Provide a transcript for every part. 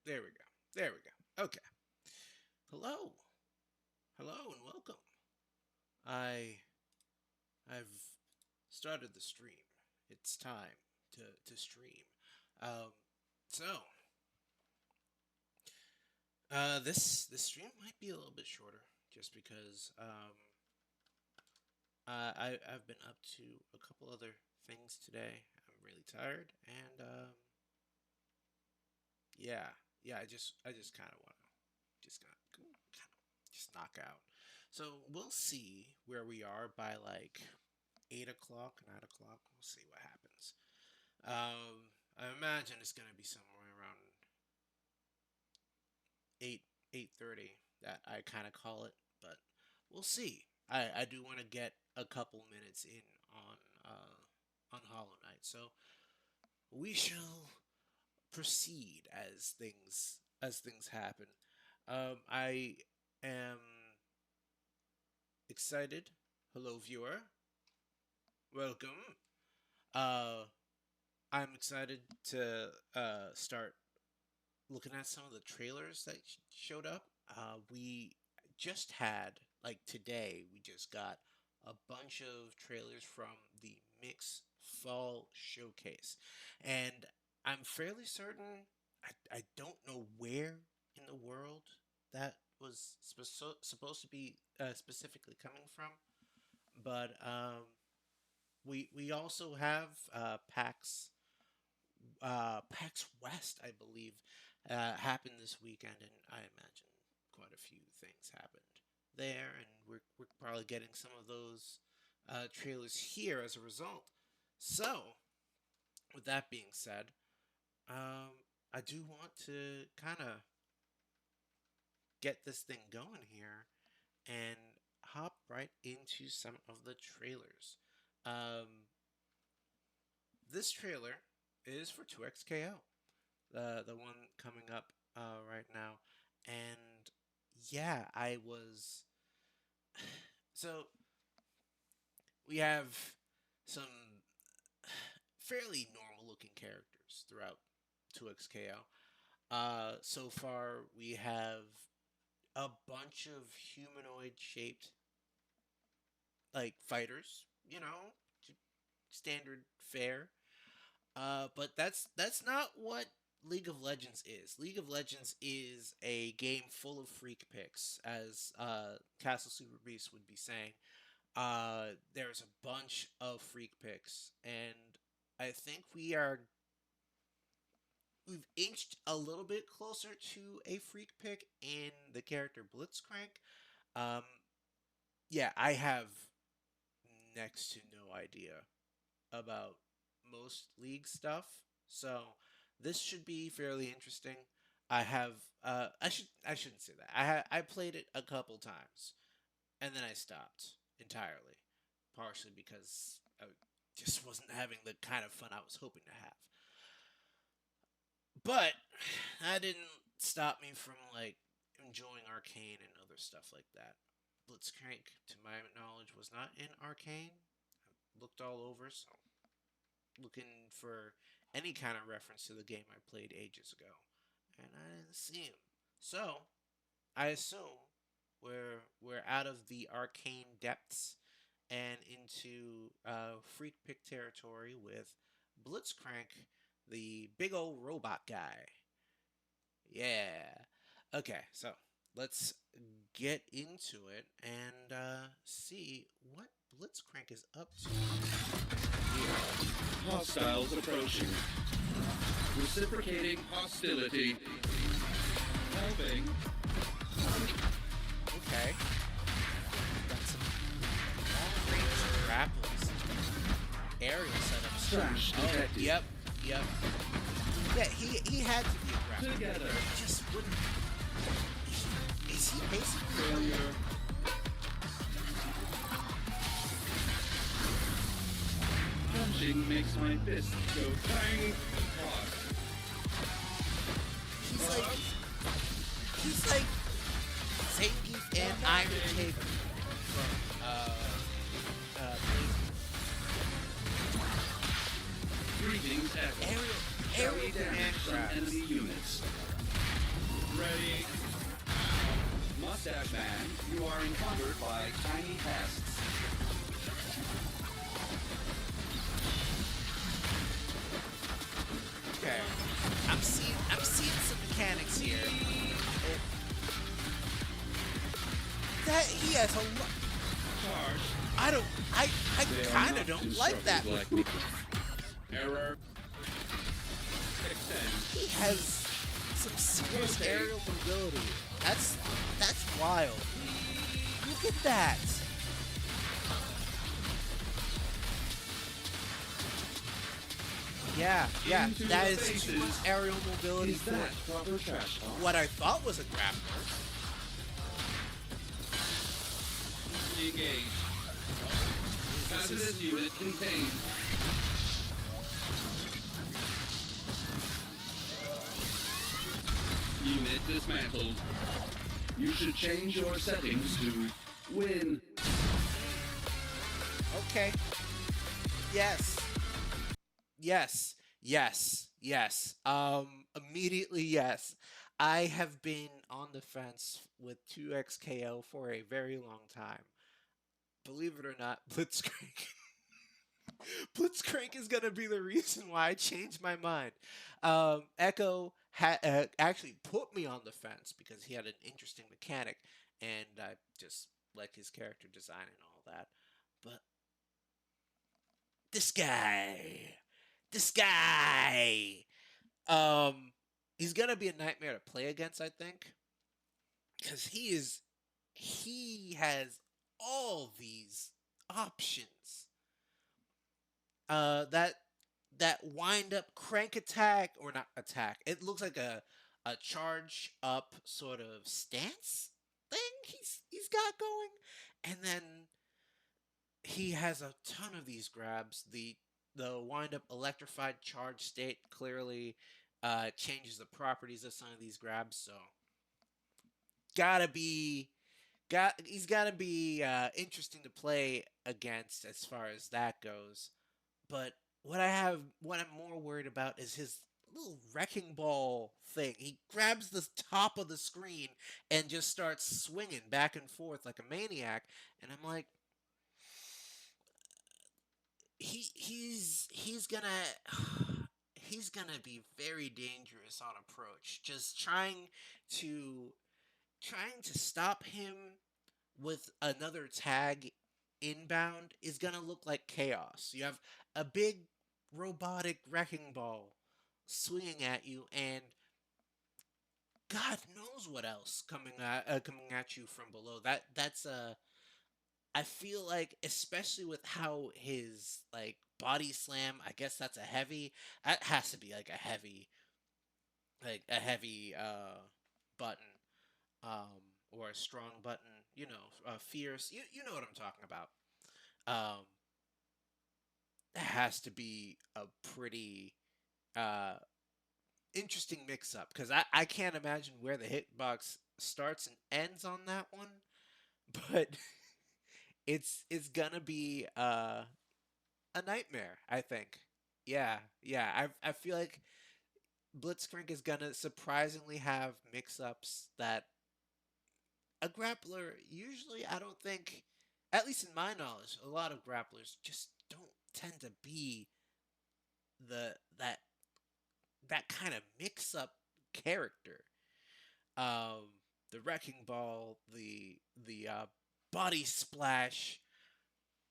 There we go. There we go. Okay. Hello. Hello and welcome. I I've started the stream. It's time to stream. Um so this stream might be a little bit shorter just because I've been up to a couple other things today. I'm really tired and yeah, yeah, I just kind of want to kind of just knock out. So we'll see where we are by like 8 o'clock, 9 o'clock. We'll see what happens. I imagine it's gonna be somewhere around 8:30 that I kind of call it, but we'll see. I do want to get a couple minutes in on Hollow Knight, so we shall proceed as things happen. I am excited. Hello, viewer. Welcome. Uh, I'm excited to start looking at some of the trailers that showed up. We just had like today. We just got a bunch of trailers from the Mix Fall Showcase, and I'm fairly certain. I don't know where in the world that was supposed to be specifically coming from, but we also have PAX West, I believe, happened this weekend, and I imagine quite a few things happened there, and we're probably getting some of those trailers here as a result. So, with that being said, I do want to kind of get this thing going here and hop right into some of the trailers. Um, this trailer is for 2XKO, the one coming up right now, and yeah, I was so we have some fairly normal looking characters throughout 2XKO. So far we have a bunch of humanoid shaped like fighters, standard fare. But that's not what League of Legends is. League of Legends is a game full of freak picks, as Castle Super Beast would be saying. There's a bunch of freak picks, and I think we've inched a little bit closer to a freak pick in the character Blitzcrank. Um, yeah, I have next to no idea about most league stuff. So this should be fairly interesting. I shouldn't say that. I played it a couple times and then I stopped entirely, partially because I just wasn't having the kind of fun I was hoping to have. But that didn't stop me from like enjoying Arcane and other stuff like that. Blitzcrank, to my knowledge, was not in Arcane. I looked all over, so looking for any kind of reference to the game I played ages ago, and I didn't see him. So I assume we're out of the arcane depths and into freak pick territory with Blitzcrank, the big old robot guy. Yeah. Okay, so let's get into it and see what Blitzcrank is up to here. Hostiles approaching. Reciprocating hostility. Helping. Okay. Got some long-range grapples, aerial setups. Flash detected. Yep. Yeah, he had to be a grappler. Together. He just wouldn't. Is he basically? Failure. Punching makes my fist go bang hard. He's like Zangief and Iron Taker from Greetings, Echo. aerial Carry command damage some grabs. enemy units. Ready. Mustache Man, you are encumbered by tiny pests. Okay. I'm seeing some mechanics here. That he has a lot. Charge. I don't. I They are kind not of don't like that. constructed Error. Extend. He has some serious Rotate. aerial mobility. That's wild. Look at that. Yeah, Into that the is too faces. much aerial mobility Is for that proper trash talk? what I thought was a grappler. Engage. Hazardous unit contained. Unit dismantled. You should change your settings to win. Okay. Yes. Yes. Immediately yes. I have been on the fence with 2XKO for a very long time. Believe it or not, Blitzcrank. Blitzcrank is gonna be the reason why I changed my mind. Echo actually put me on the fence because he had an interesting mechanic, and I just like his character design and all that. But this guy, this guy, um, he's gonna be a nightmare to play against. I think because he has all these options. That wind up crank attack or not attack. It looks like a charge up sort of stance thing he's got going, and then he has a ton of these grabs. The wind up electrified charge state clearly changes the properties of some of these grabs. So gotta be he's gotta be interesting to play against as far as that goes. But what I'm more worried about is his little wrecking ball thing. He grabs the top of the screen and just starts swinging back and forth like a maniac, and I'm like, he's gonna he's gonna be very dangerous on approach. Just to trying to stop him with another tag inbound is gonna look like chaos. You have a big robotic wrecking ball swinging at you, and God knows what else coming at you from below. I feel like, especially with how his like body slam. I guess that's a heavy. That has to be like a heavy button, or a strong button. Fierce. You know what I'm talking about. Um, that has to be a pretty uh interesting mix up because I can't imagine where the hitbox starts and ends on that one, but it's gonna be a nightmare, I think. Yeah. I feel like Blitzcrank is gonna surprisingly have mix ups that a grappler usually, I don't think, at least in my knowledge, a lot of grapplers just don't tend to be the that kind of mix up character. Um, the wrecking ball, the body splash.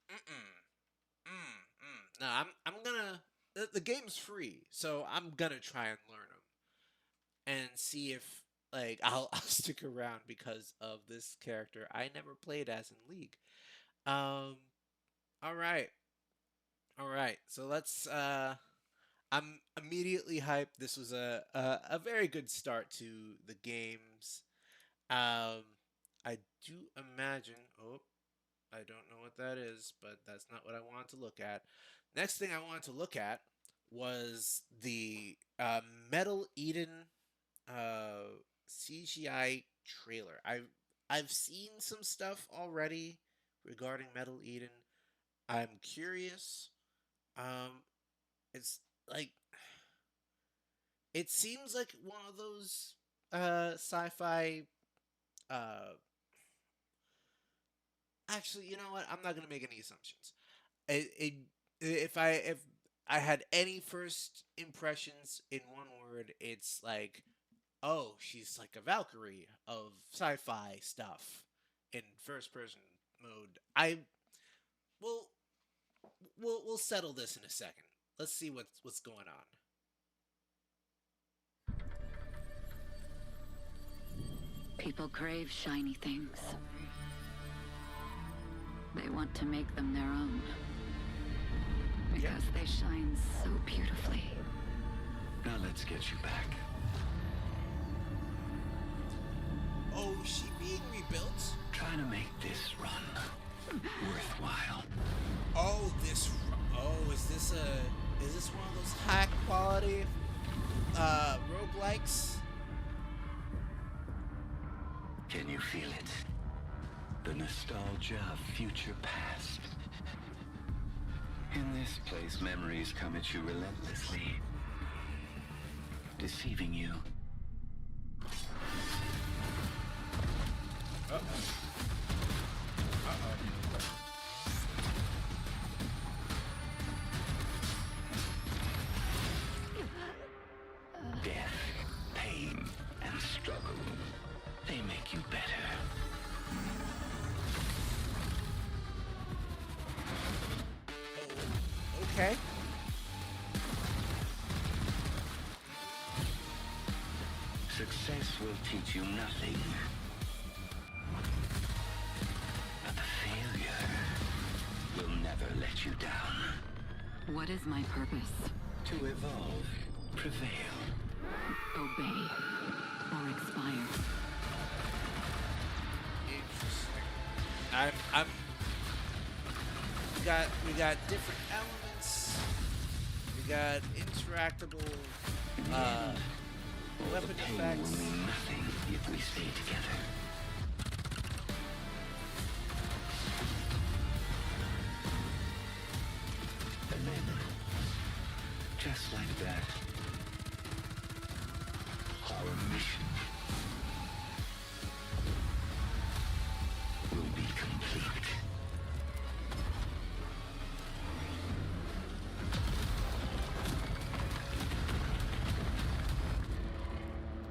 Mm-mm, No, I'm gonna. The game's free, so I'm gonna try and learn them and see if like I'll stick around because of this character I never played as in League. Um. All right. All right. So let's. I'm immediately hyped. This was a very good start to the games. Um, I do imagine. Oh, I don't know what that is, but that's not what I wanted to look at. Next thing I wanted to look at was the Metal Eden CGI trailer. I've seen some stuff already regarding Metal Eden. I'm curious. Um, it's like it seems like one of those. sci-fi. Uh, Actually, you know what? I'm not gonna make any assumptions. It if I had any first impressions in one word, it's like, oh, she's like a Valkyrie of sci-fi stuff in first person mode. I will we'll settle this in a second. Let's see what's going on. People crave shiny things. They want to make them their own. Because they shine so beautifully. Now let's get you back. Oh, is she being rebuilt? Try to make this run worthwhile. Oh, oh, is this one of those high quality roguelikes? Can you feel it? The nostalgia of future past. In this place, memories come at you relentlessly, deceiving you. Death, pain, and struggle, they make you better. Okay. Success will teach you nothing. But the failure will never let you down. What is my purpose? To evolve, prevail. Obey or expire. Interesting. I'm we got different elements. We got interactable weapon The pain effects. will mean nothing if we stay together. And then, just like that, our mission will be complete.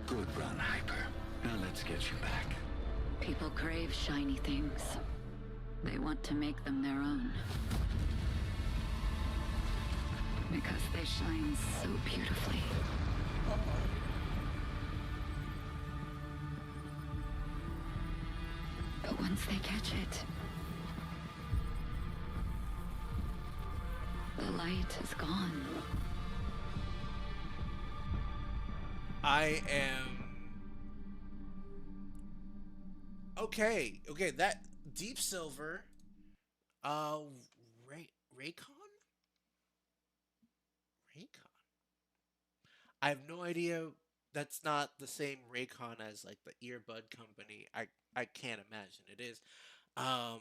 Good run, Hyper. Now let's get you back. People crave shiny things. They want to make them their own. Because they shine so beautifully. But once they catch it, the light is gone. I am okay. Okay, that Deep Silver, Raycon. Raycon. I have no idea. That's not the same Raycon as like the earbud company. I can't imagine it is. Um,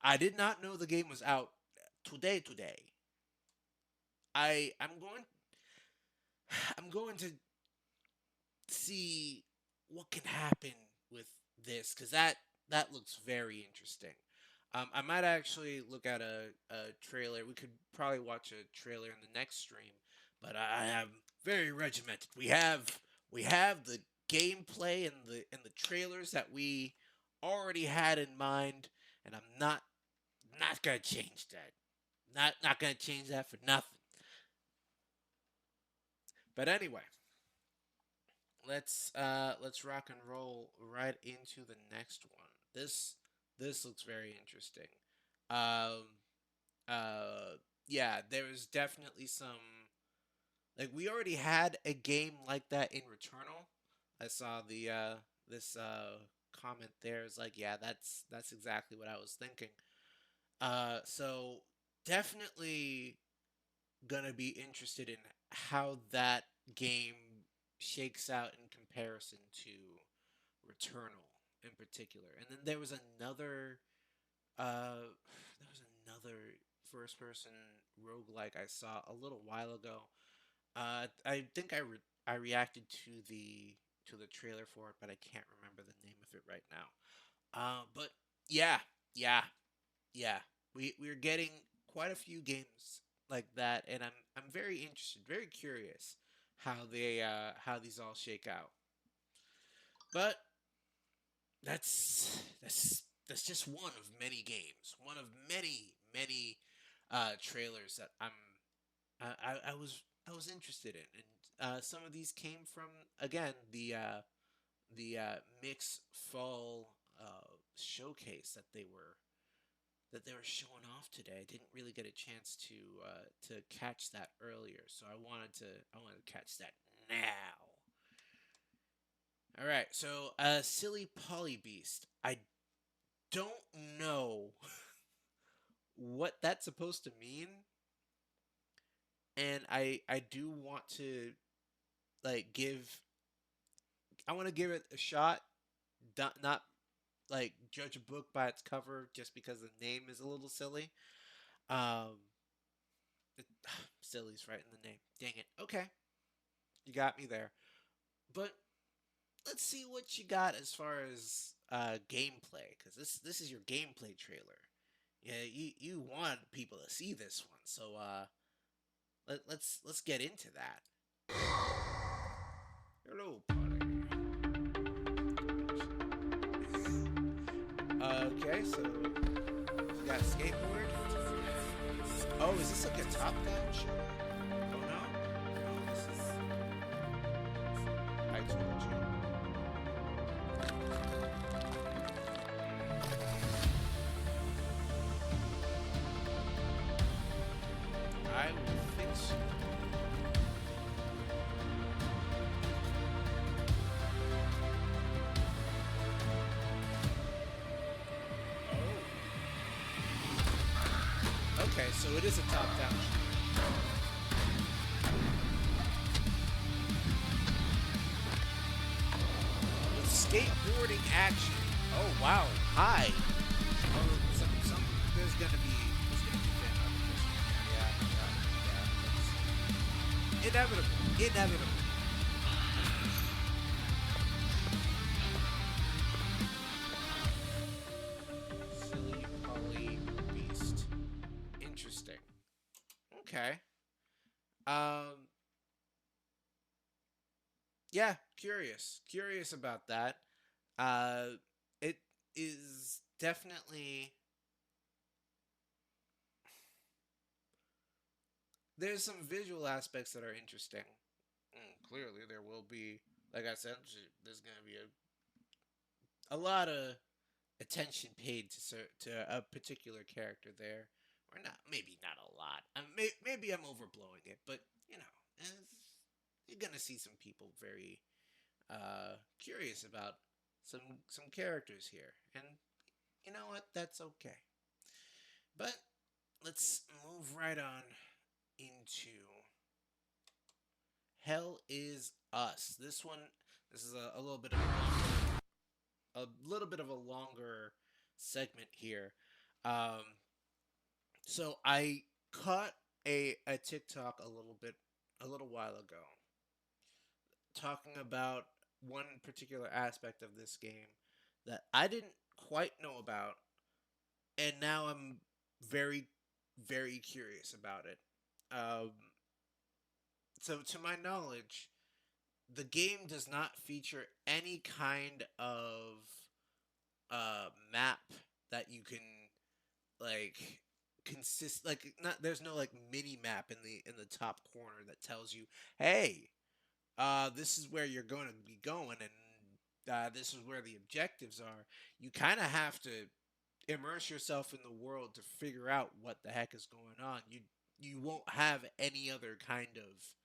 I did not know the game was out today. Today, I'm going. I'm going to see what can happen with this because that looks very interesting. I might actually look at a trailer. We could probably watch a trailer in the next stream, but I am very regimented. We have the gameplay and the trailers that we already had in mind, and I'm not gonna change that. Not gonna change that for nothing. But anyway, let's rock and roll right into the next one. This looks very interesting. Um yeah, there was definitely some like we already had a game like that in Returnal. I saw the this comment there is like, yeah, that's exactly what I was thinking. So definitely gonna be interested in how that game shakes out in comparison to Returnal in particular. And then there was another first person roguelike I saw a little while ago. I think I reacted to to the trailer for it, but I can't remember the name of it right now. But yeah, yeah, yeah. We're getting quite a few games like that, and I'm very interested, very curious how these all shake out. But that's just one of many games, one of many trailers that I was interested in, and some of these came from again the mix fall showcase that they were showing off today. I didn't really get a chance to catch that earlier, so I wanted to catch that now. All right, so silly polybeast. I don't know what that's supposed to mean, and I do want to like give I want to give it a shot. Not like judge a book by its cover just because the name is a little silly. Um, it, silly's right in the name. Dang it. Okay, you got me there. But let's see what you got as far as gameplay, because this is your gameplay trailer. Yeah, you want people to see this one, so let's get into that. Hello, Polly. Okay, so you got a skateboard. Oh, is this like a top-down show? Oh no, no, this is. I told you. I will fix you. Oh. Okay, so it is a top-down show. With skateboarding action. Oh wow! Hi. Oh, there's gonna be fan competition. Yeah. That's inevitable. Inevitable. Silly Polly Beast. Interesting. Okay. Um. Yeah. Curious. Curious about that. It is definitely there's some visual aspects that are interesting. Clearly, there will be, like I said, there's gonna be a lot of attention paid to a particular character there, or not. Maybe not a lot. Maybe I'm overblowing it, but you know, you're gonna see some people very curious about some characters here, and you know what? That's okay. But let's move right on into Hell is Us. This is a little bit of a little bit of a longer segment here. Um, so I caught a TikTok a little while ago talking about one particular aspect of this game that I didn't quite know about, and now I'm very very curious about it. Um, so to my knowledge, the game does not feature any kind of map that you can like not there's no like mini map in the top corner that tells you, hey, this is where you're going to be going, and this is where the objectives are. You kind of have to immerse yourself in the world to figure out what the heck is going on. You won't have any other kind of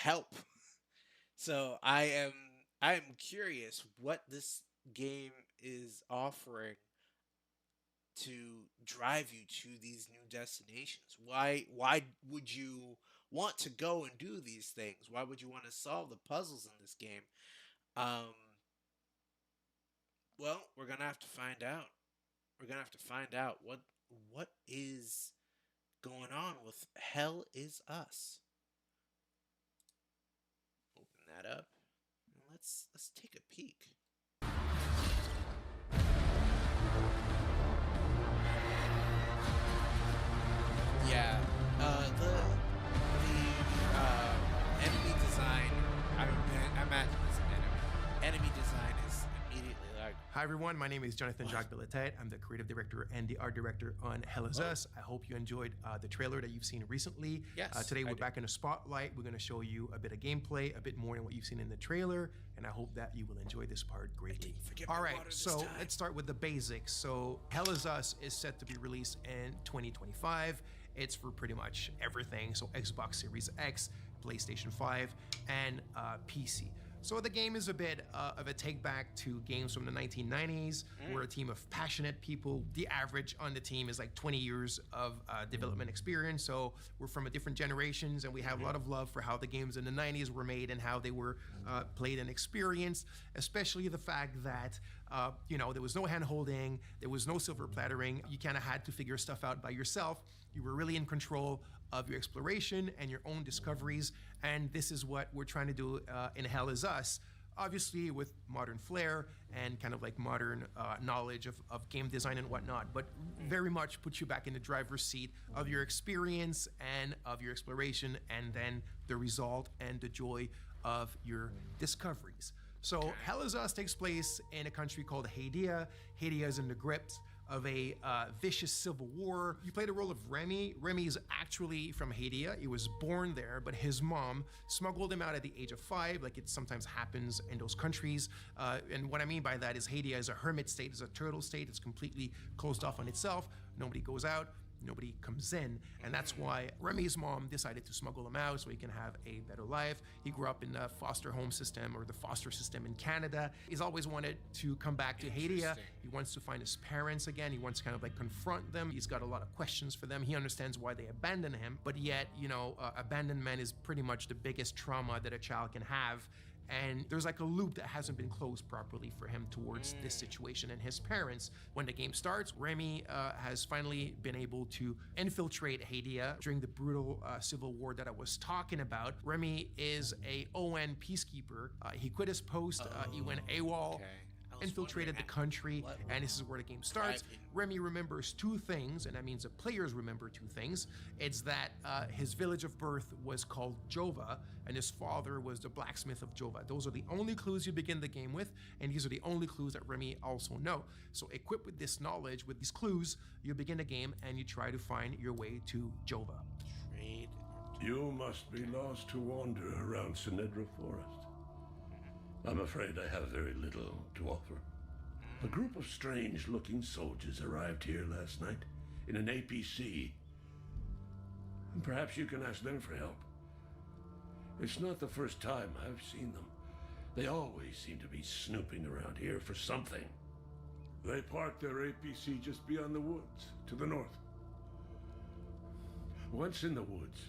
help. So I am curious what this game is offering to drive you to these new destinations. Why would you want to go and do these things? Why would you want to solve the puzzles in this game? Um, well, we're gonna have to find out. We're gonna have to find out what is going on with Hell is Us. Open that up. let's take a peek. Yeah, the enemy design. I imagine this enemy design is immediately like. Hi everyone, my name is Jonathan Jacques Belatet. I'm the creative director and the art director on Hell Is Us. I hope you enjoyed the trailer that you've seen recently. Yes, today I we're did. back in the spotlight. We're going to show you a bit of gameplay, a bit more than what you've seen in the trailer, and I hope that you will enjoy this part greatly. forget my All right, water this so time. let's start with the basics. So Hell Is Us is set to be released in 2025. It's for pretty much everything. So Xbox Series X, PlayStation 5, and PC. So the game is a bit of a take back to games from the 1990s. We're a team of passionate people. The average on the team is like 20 years of development experience. So we're from a different generations, and we have a lot of love for how the games in the 90s were made and how they were played and experienced, especially the fact that there was no hand holding, there was no silver plattering. You kind of had to figure stuff out by yourself. You were really in control of your exploration and your own discoveries, and this is what we're trying to do in Hell Is Us, obviously with modern flair and kind of like modern knowledge of game design and whatnot, but very much put you back in the driver's seat of your experience and of your exploration, and then the result and the joy of your discoveries. So Hell Is Us takes place in a country called Hadia. Hadia is in the grips of a vicious civil war. You play the role of Remy. Remy is actually from Hadia. He was born there, but his mom smuggled him out at the age of 5, like it sometimes happens in those countries. And what I mean by that is Hadia is a hermit state, is a turtle state. It's completely closed off on itself. Nobody goes out. Nobody comes in, and that's why Remy's mom decided to smuggle him out so he can have a better life. He grew up in the foster home system, or the foster system in Canada. He's always wanted to come back to Hadia. He wants to find his parents again. He wants to kind of like confront them. He's got a lot of questions for them. He understands why they abandoned him, but yet, abandonment is pretty much the biggest trauma that a child can have. And there's like a loop that hasn't been closed properly for him towards this situation and his parents. When the game starts, Remy has finally been able to infiltrate Hadia during the brutal civil war that I was talking about. Remy is a ON peacekeeper. He quit his post. He went AWOL. Okay. I was Infiltrated the wondering, country, what- and this is where the game starts. Driving. Remy remembers 2 things, and that means the players remember 2 things. It's that his village of birth was called Jova, and his father was the blacksmith of Jova. Those are the only clues you begin the game with, and these are the only clues that Remy also know. So equipped with this knowledge, with these clues, you begin the game and you try to find your way to Jova. Trade. You must be lost to wander around Sinedra Forest. I'm afraid I have very little to offer. A group of strange-looking soldiers arrived here last night in an APC. And perhaps you can ask them for help. It's not the first time I've seen them. They always seem to be snooping around here for something. They parked their APC just beyond the woods, to the north. Once in the woods,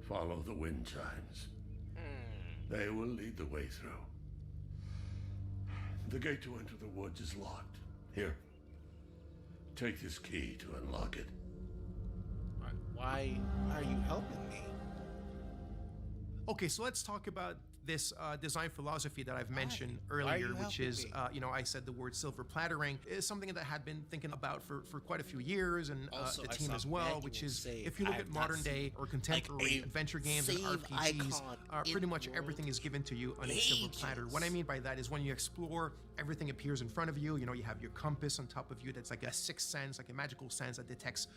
follow the wind chimes. They will lead the way through. The gate to enter the woods is locked. Here. Take this key to unlock it. Why are you helping me? Okay, so let's talk about this design philosophy that I've mentioned Why are you earlier, which helping is, me? I said the word silver plattering is something that I had been thinking about for quite a few years, and Also, the I team saw as well, manual which is, save. if you look I at have not modern day seen, or contemporary a adventure games and save RPGs, icon in pretty the much everything is given to you on a silver platter. What I Ages. mean by that is when you explore, everything appears in front of you. You have your compass on top of you that's like a sixth sense, like a magical sense that detects,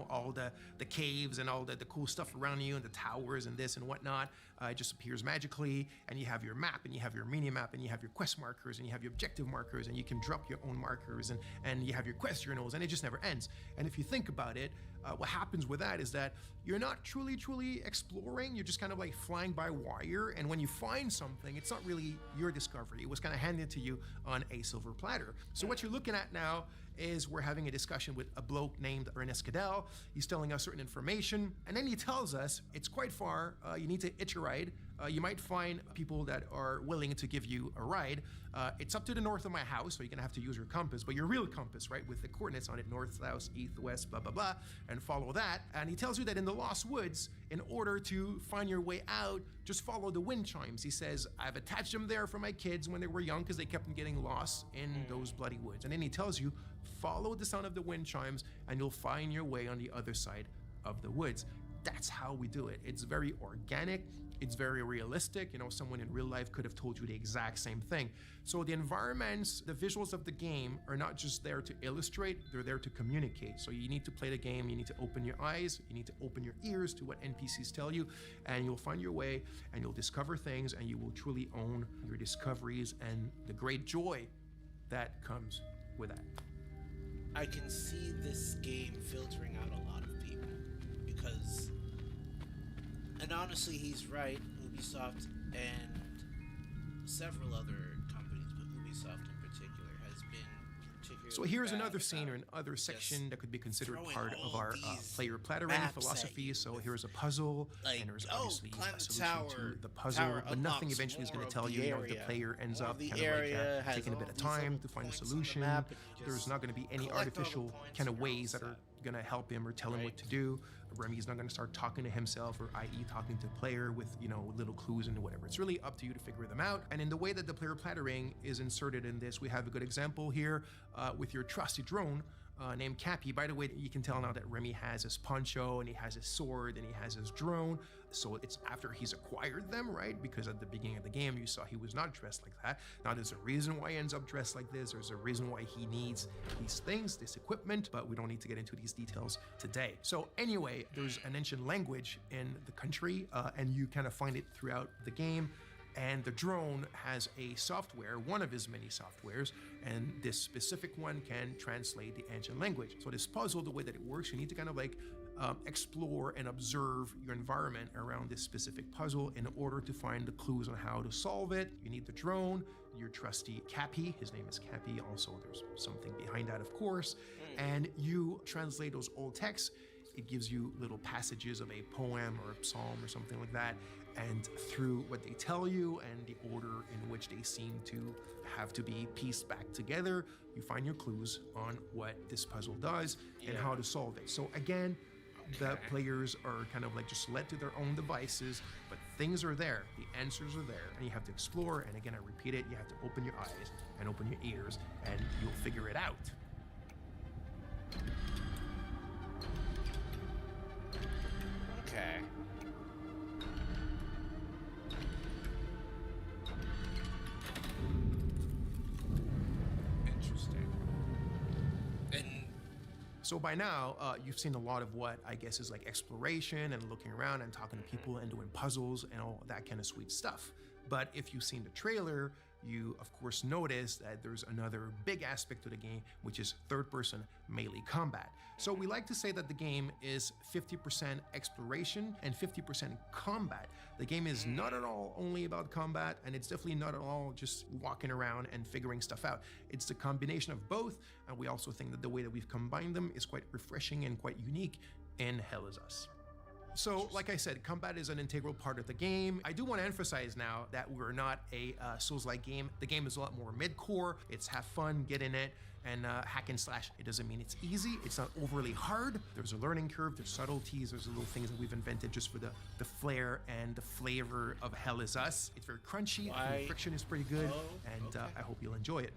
all the caves and all the cool stuff around you and the towers and this and whatnot. It just appears magically, and you have your map and you have your mini map and you have your quest markers and you have your objective markers, and you can drop your own markers, and you have your quest journals, and it just never ends. And if you think about it, what happens with that is that you're not truly exploring. You're just kind of like flying by wire, and when you find something, it's not really your discovery. It was kind of handed to you on a silver platter. So what you're looking at now is we're having a discussion with a bloke named Ernest Cadell. He's telling us certain information, and then he tells us it's quite far. You need to hitch a ride You might find people that are willing to give you a ride. It's up to the north of my house, so you're gonna have to use your compass, but your real compass, right, with the coordinates on it, north, south, east, west, blah, blah, blah, and follow that. And he tells you that in the Lost Woods, in order to find your way out, just follow the wind chimes. He says, I've attached them there for my kids when they were young because they kept on getting lost in those bloody woods. And then he tells you, follow the sound of the wind chimes and you'll find your way on the other side of the woods. That's how we do it. It's very organic. It's very realistic. You know, someone in real life could have told you the exact same thing. So the environments, the visuals of the game are not just there to illustrate, they're there to communicate. So you need to play the game, you need to open your eyes, you need to open your ears to what NPCs tell you, and you'll find your way and you'll discover things and you will truly own your discoveries and the great joy that comes with that. I can see this game filtering out a lot of people because, and honestly, he's right. Ubisoft and several other companies, but Ubisoft in particular has been particularly. So here's bad another scene or about another section that could be considered throwing part of all our these player plattering maps philosophy. at So you here's a puzzle, like, and there's oh, obviously climb a the solution tower, to the puzzle, tower but nothing unlocks eventually is going more to tell of you, the you know, if the area. player ends More up of the kind of like area has taking a all bit of these time little to find a points on the solution. map, and you There's just not going to be any collect all the artificial points kind of and ways that all are that. going to help him or tell him what to do. Remy's not going to start talking to himself, or i.e. talking to the player with, you know, little clues and whatever. It's really up to you to figure them out. And in the way that the player plattering is inserted in this, we have a good example here with your trusty drone named Cappy. By the way, you can tell now that Remy has his poncho and he has his sword and he has his drone. So it's after he's acquired them, right? Because at the beginning of the game, you saw he was not dressed like that. Now there's a reason why he ends up dressed like this. There's a reason why he needs these things, this equipment, but we don't need to get into these details today. So anyway, there's an ancient language in the country and you kind of find it throughout the game. And the drone has a software, one of his many softwares, and this specific one can translate the ancient language. So this puzzle, the way that it works, you need to kind of like explore and observe your environment around this specific puzzle in order to find the clues on how to solve it. You need the drone, your trusty Cappy, his name is Cappy, also there's something behind that, of course, and you translate those old texts. It gives you little passages of a poem or a psalm or something like that. And through what they tell you and the order in which they seem to have to be pieced back together, you find your clues on what this puzzle does and how to solve it. So again, the players are kind of like just led to their own devices, but things are there, the answers are there, and you have to explore. And again, I repeat it, you have to open your eyes and open your ears, and you'll figure it out. Okay. Interesting. And So by now, you've seen a lot of what I guess is like exploration and looking around and talking to people and doing puzzles and all that kind of sweet stuff. But if you've seen the trailer, you of course notice that there's another big aspect to the game, which is third-person melee combat. So we like to say that the game is 50% exploration and 50% combat. The game is not at all only about combat, and it's definitely not at all just walking around and figuring stuff out. It's the combination of both, and we also think that the way that we've combined them is quite refreshing and quite unique in Hell Is Us. So, like I said, combat is an integral part of the game. I do want to emphasize now that we're not a Souls-like game. The game is a lot more mid-core. It's have fun, get in it, and hack and slash. It doesn't mean it's easy. It's not overly hard. There's a learning curve. There's subtleties. There's little things that we've invented just for the flair and the flavor of Hell Is Us. It's very crunchy. The friction is pretty good, and I hope you'll enjoy it.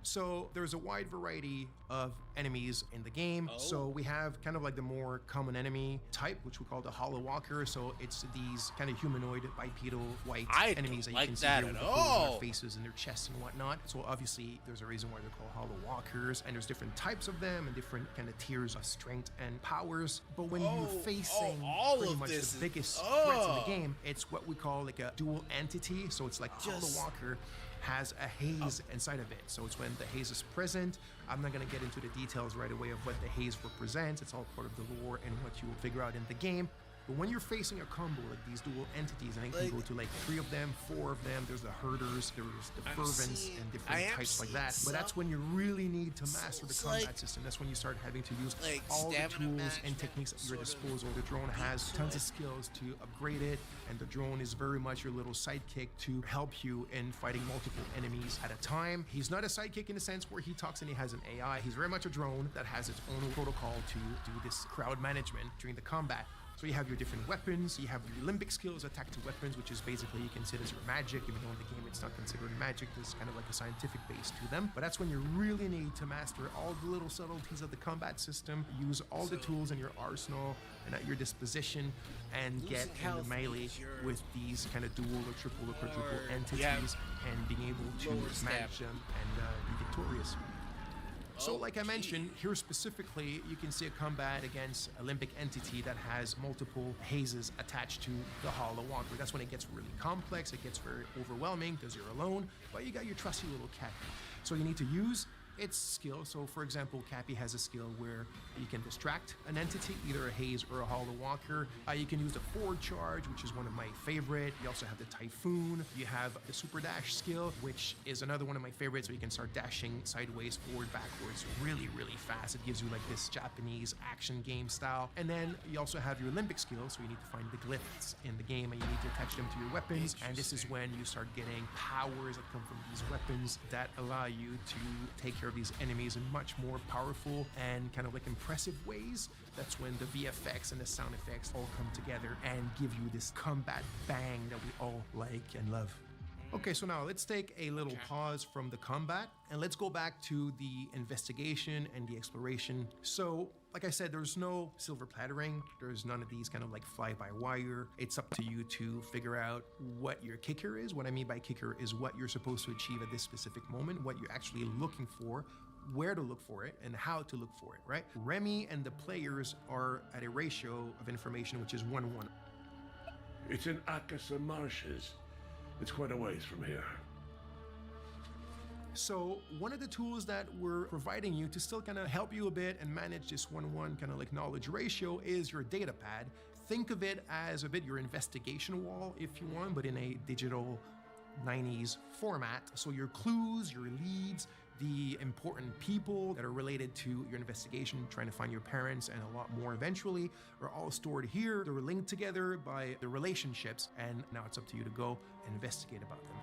So there's a wide variety of enemies in the game. So we have kind of like the more common enemy type, which we call the Hollow Walker. So it's these kind of humanoid, bipedal, white enemies that you can see here with the holes in their faces and their chests and whatnot. So obviously there's a reason why they're called Hollow Walkers, and there's different types of them and different kind of tiers of strength and powers. But when you're facing pretty much the biggest threats in the game, it's what we call like a dual entity. So it's like Hollow Walker has a haze inside of it. So it's when the haze is present. I'm not going to get into the details right away of what the haze represents. It's all part of the lore and what you will figure out in the game. But when you're facing a combo like these dual entities, and it can Like- go to like 3 of them, 4 of them, there's the herders, there's the I'm fervents, seeing- and I different am types like seeing that. But that's some- when you really need to master the it's combat like- system. That's when you start having to use like all the stamina tools and management techniques at your sort of disposal. The drone has into tons it. of skills to upgrade it, and the drone is very much your little sidekick to help you in fighting multiple enemies at a time. He's not a sidekick in the sense where he talks and he has an AI. He's very much a drone that has its own protocol to do this crowd management during the combat. So you have your different weapons, you have your limbic skills, attack to weapons, which is basically you consider as your magic, even though in the game it's not considered magic, there's kind of like a scientific base to them. But that's when you really need to master all the little subtleties of the combat system, use all the So- tools in your arsenal and at your disposition, and get Losing in the health melee means you're with these kind of dual or triple or quadruple Or you entities, have and being able to lower manage stamina. them and be victorious. So, like I Okay. mentioned, here specifically, you can see a combat against a limbic entity that has multiple hazes attached to the Hollow Walker. That's when it gets really complex, it gets very overwhelming because you're alone, but you got your trusty little Cappy. So you need to use its skill. So, for example, Cappy has a skill where you can distract an entity, either a haze or a Hollow Walker. You can use the forward charge, which is one of my favorite. You also have the Typhoon. You have the super dash skill, which is another one of my favorites. So you can start dashing sideways, forward, backwards, really, really fast. It gives you like this Japanese action game style. And then you also have your limbic skill. So you need to find the glyphs in the game and you need to attach them to your weapons. And this is when you start getting powers that come from these weapons that allow you to take care of these enemies in much more powerful and kind of like impressive ways. That's when the VFX and the sound effects all come together and give you this combat bang that we all like and love. Okay, so now let's take a little pause from the combat and let's go back to the investigation and the exploration. So, like I said, there's no silver plattering. There's none of these kind of like fly-by-wire. It's up to you to figure out what your kicker is. What I mean by kicker is what you're supposed to achieve at this specific moment, what you're actually looking for, where to look for it, and how to look for it, right? Remy and the players are at a ratio of information which is 1-1. It's in Akasa Marshes. It's quite a ways from here. So one of the tools that we're providing you to still kind of help you a bit and manage this 1-1 kind of like knowledge ratio is your data pad. Think of it as a bit your investigation wall if you want, but in a digital 90s format. So your clues, your leads, the important people that are related to your investigation, trying to find your parents and a lot more eventually, are all stored here. They're linked together by the relationships, and now it's up to you to go and investigate about them.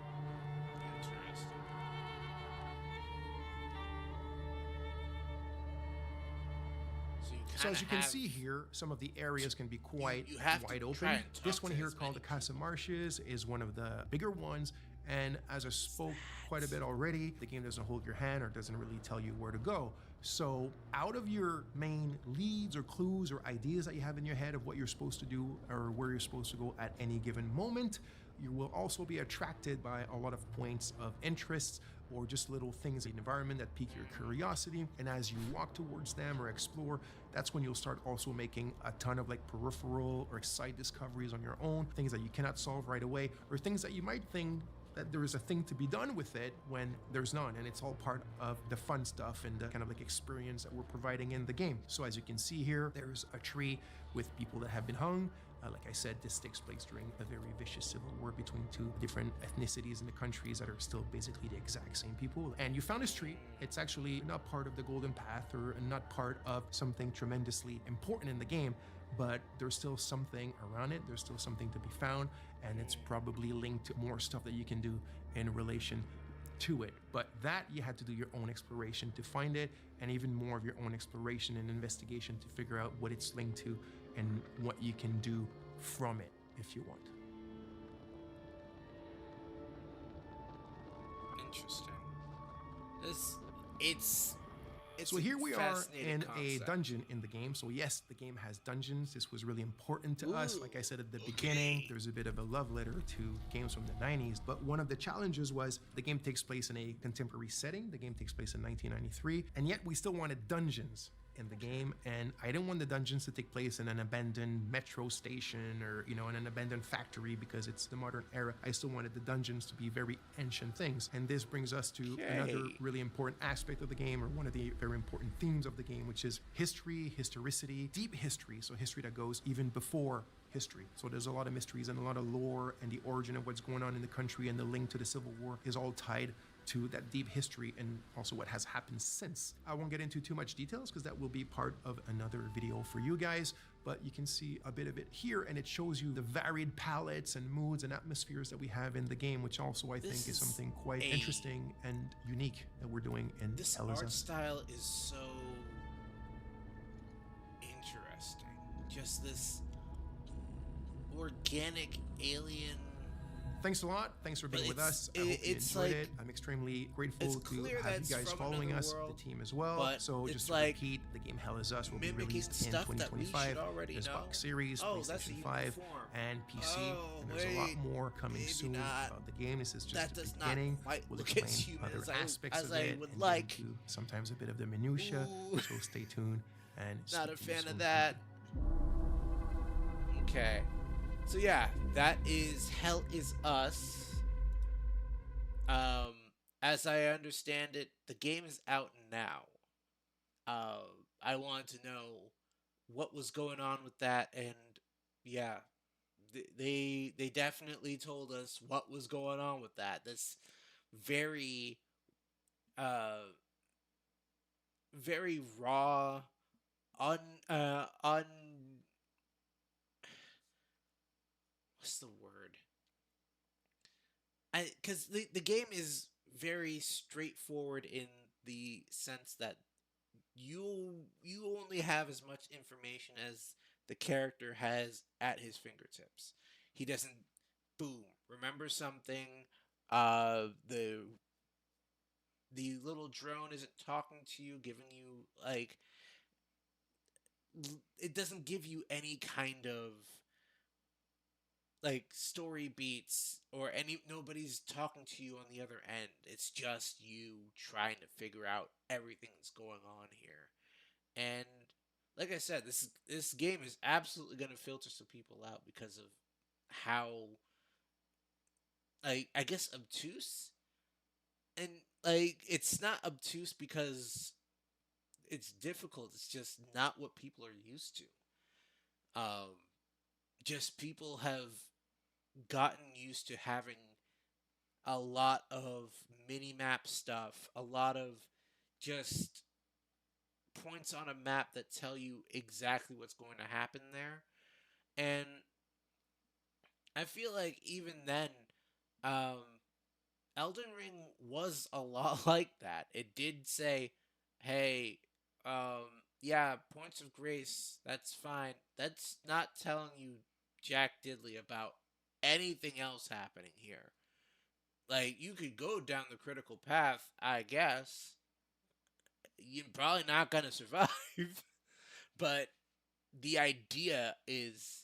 Interesting. So as you can see here, some of the areas can be quite you have to wide try open. and talk This one to here as called the many Casa Marshes is one of the bigger ones. And as I spoke quite a bit already, the game doesn't hold your hand or doesn't really tell you where to go. So out of your main leads or clues or ideas that you have in your head of what you're supposed to do or where you're supposed to go at any given moment, you will also be attracted by a lot of points of interest or just little things in the environment that pique your curiosity. And as you walk towards them or explore, that's when you'll start also making a ton of like peripheral or side discoveries on your own, things that you cannot solve right away, or things that you might think that there is a thing to be done with it when there's none, and it's all part of the fun stuff and the kind of like experience that we're providing in the game. So as you can see here, there's a tree with people that have been hung. Like I said, this takes place during a very vicious civil war between two different ethnicities in the countries that are still basically the exact same people. And you found this tree. It's actually not part of the Golden Path or not part of something tremendously important in the game, but there's still something around it. There's still something to be found, and it's probably linked to more stuff that you can do in relation to it. But that you had to do your own exploration to find it, and even more of your own exploration and investigation to figure out what it's linked to and what you can do from it if you want. Interesting. It's So here we are fascinating in a concept. dungeon in the game. So yes, the game has dungeons. This was really important to us. Like I said at the beginning, there's a bit of a love letter to games from the 90s. But one of the challenges was the game takes place in a contemporary setting. The game takes place in 1993. And yet we still wanted dungeons in the game, and I didn't want the dungeons to take place in an abandoned metro station or, you know, in an abandoned factory because it's the modern era. I still wanted the dungeons to be very ancient things. And this brings us to another Okay. really important aspect of the game, or one of the very important themes of the game, which is history, historicity, deep history. So history that goes even before history. So there's a lot of mysteries and a lot of lore, and the origin of what's going on in the country and the link to the Civil War is all tied to that deep history and also what has happened since. I won't get into too much details because that will be part of another video for you guys, but you can see a bit of it here, and it shows you the varied palettes and moods and atmospheres that we have in the game, which also I think This is is something quite a- interesting and unique that we're doing in This Hell is art Us. style is so interesting. Just this organic alien. Thanks a lot. Thanks for being But with it's- us. I hope you it's enjoyed like- it. I'm extremely grateful it's to clear have that's you guys from following another us, world, the team as well. but So it's just to like repeat, the game Hell is Us will be mimicking released in stuff that we should 2025. already There's know. Box Series, Oh, that's PlayStation even 5, before. and PC. Oh, And there's a lot wait, more coming maybe soon not. about the game. This is just That the does beginning. not quite We'll look explain as human other as aspects as of I it would and like. get into sometimes a bit of the minutia. Ooh. So stay tuned and Not a speak to you fan soon. of that. Okay. So yeah, that is Hell is Us. As I understand it, the game is out now. I wanted to know what was going on with that, and yeah, they definitely told us what was going on with that. This very uh very raw, un what's the word? Because the game is very straightforward in the sense that you only have as much information as the character has at his fingertips. He doesn't boom remember something. The little drone isn't talking to you, giving you like it doesn't give you any kind of like story beats or nobody's talking to you on the other end. It's just you trying to figure out everything that's going on here. And like I said, this game is absolutely going to filter some people out because of how like I guess obtuse. And like it's not obtuse because it's difficult. It's just not what people are used to. Just people have gotten used to having a lot of mini map stuff, a lot of just points on a map that tell you exactly what's going to happen there. And I feel like even then, Elden Ring was a lot like that. It did say, hey, yeah, points of grace, that's fine. That's not telling you Jack Diddley about anything else happening here. Like, you could go down the critical path, I guess. You're probably not gonna survive. But the idea is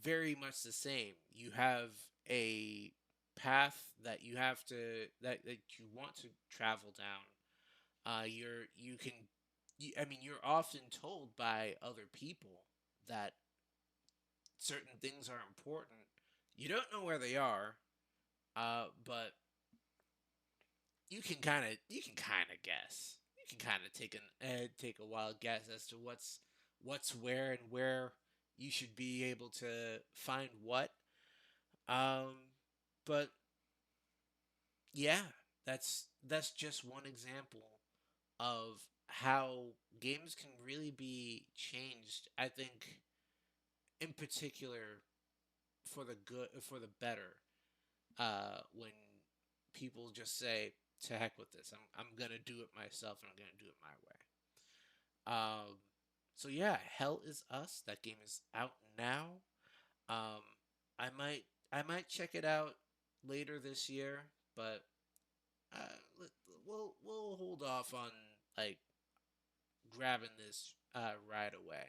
very much the same. You have a path that you have to that you want to travel down. I mean, you're often told by other people that certain things are important. You don't know where they are, but you can kind of guess. You can kind of take a wild guess as to what's where and where you should be able to find what. But yeah, that's just one example of how games can really be changed. I think, in particular, for the good, for the better. When people just say, "To heck with this! I'm gonna do it myself, and I'm gonna do it my way." So yeah, Hell is Us. That game is out now. Um, I might check it out later this year, but we'll hold off on like grabbing this right away.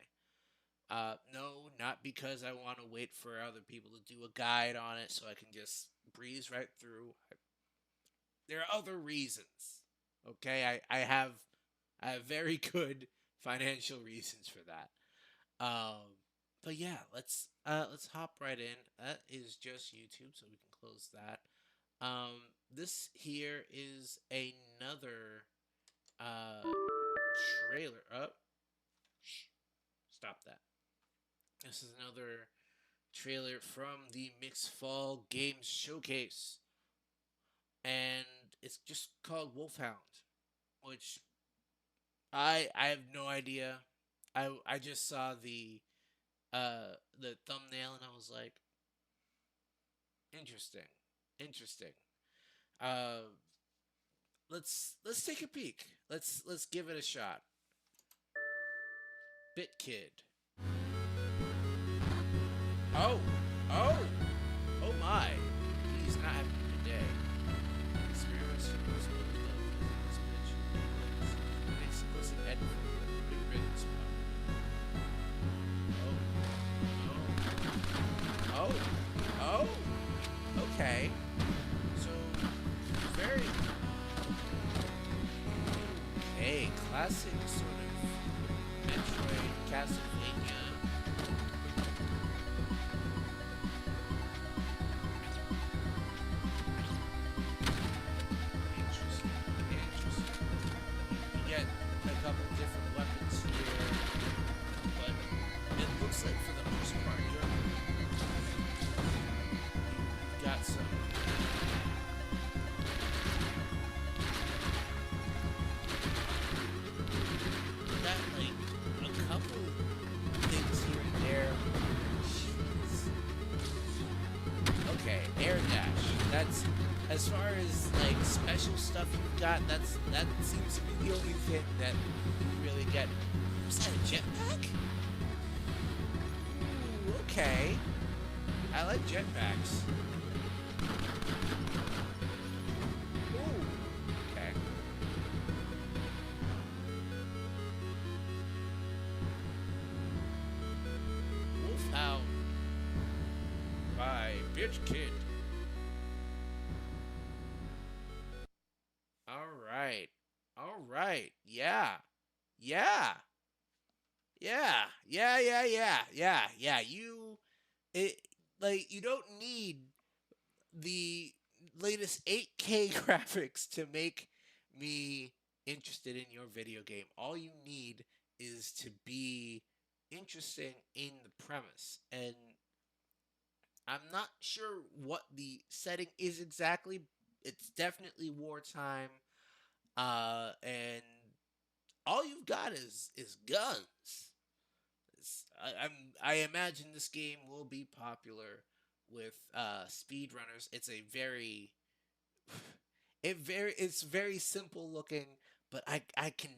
No, not because I want to wait for other people to do a guide on it so I can just breeze right through. There are other reasons. Okay, I have very good financial reasons for that. But yeah, let's hop right in. That is just YouTube, so we can close that. This here is another uh trailer. Shh, stop that. This is another trailer from the Mixed Fall Games Showcase, and it's just called Wolfhound, which I have no idea. I just saw the thumbnail and I was like, interesting, interesting. Uh, let's take a peek. Let's give it a shot. Bit Kid. Oh, oh, oh my! He's not having a good day. Experiments to most of this bitch. An explicit edit from the Big Red Spot. Oh, oh, oh. Okay. So very a classic sort of Metroid Castlevania. Interesting. You get a couple different weapons here, but it looks like for the most part you've got some. Got like a couple things here and there. Jeez. Okay, air dash. That's as far as like special stuff you've got. That seems to be the only thing that you really get. Was that a jetpack? Ooh, okay. I like jetpacks. Ooh, okay. Wolfhound by Bitch Kid. Alright. Alright. Yeah. Yeah. Yeah. Yeah, yeah, yeah. Yeah. Yeah. You don't need the latest 8K graphics to make me interested in your video game. All you need is to be interesting in the premise. And I'm not sure what the setting is exactly. It's definitely wartime. And all you've got is guns. I imagine this game will be popular with speedrunners. It's a very it's very simple looking, but I can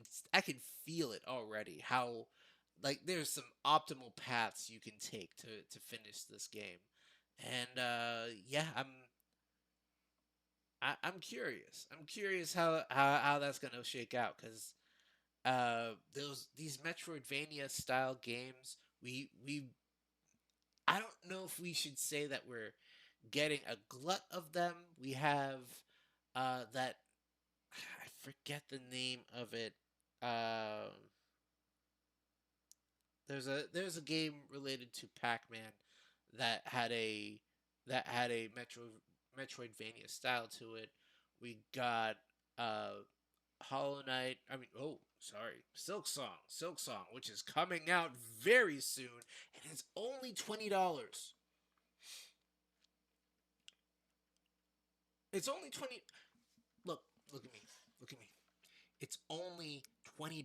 feel it already. How like there's some optimal paths you can take to finish this game, and yeah, I'm curious. I'm curious how that's gonna shake out because these Metroidvania style games we I don't know if we should say that we're getting a glut of them. We have that I forget the name of it. There's a game related to Pac-Man that had a Metroidvania style to it. We got Hollow Knight. I mean, oh, sorry, Silk Song, which is coming out very soon, and it's only $20. It's only 20. Look at me, look at me. It's only $20.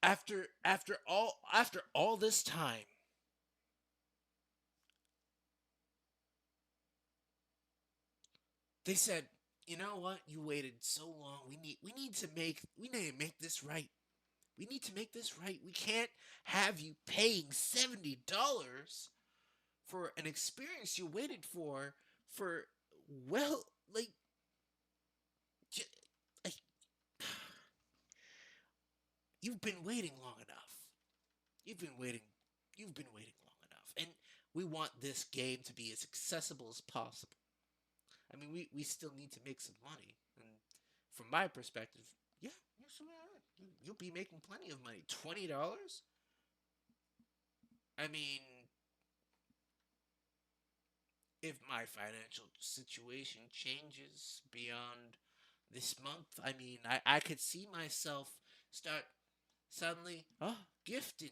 After all this time, they said, you know what? You waited so long. We need to make this right. We need to make this right. We can't have you paying $70 for an experience you waited for well like j- like you've been waiting long enough. You've been waiting long enough. And we want this game to be as accessible as possible. I mean, we still need to make some money, and from my perspective, yeah, you'll be making plenty of money. $20. I mean, if my financial situation changes beyond this month, I mean, I could see myself start suddenly gifting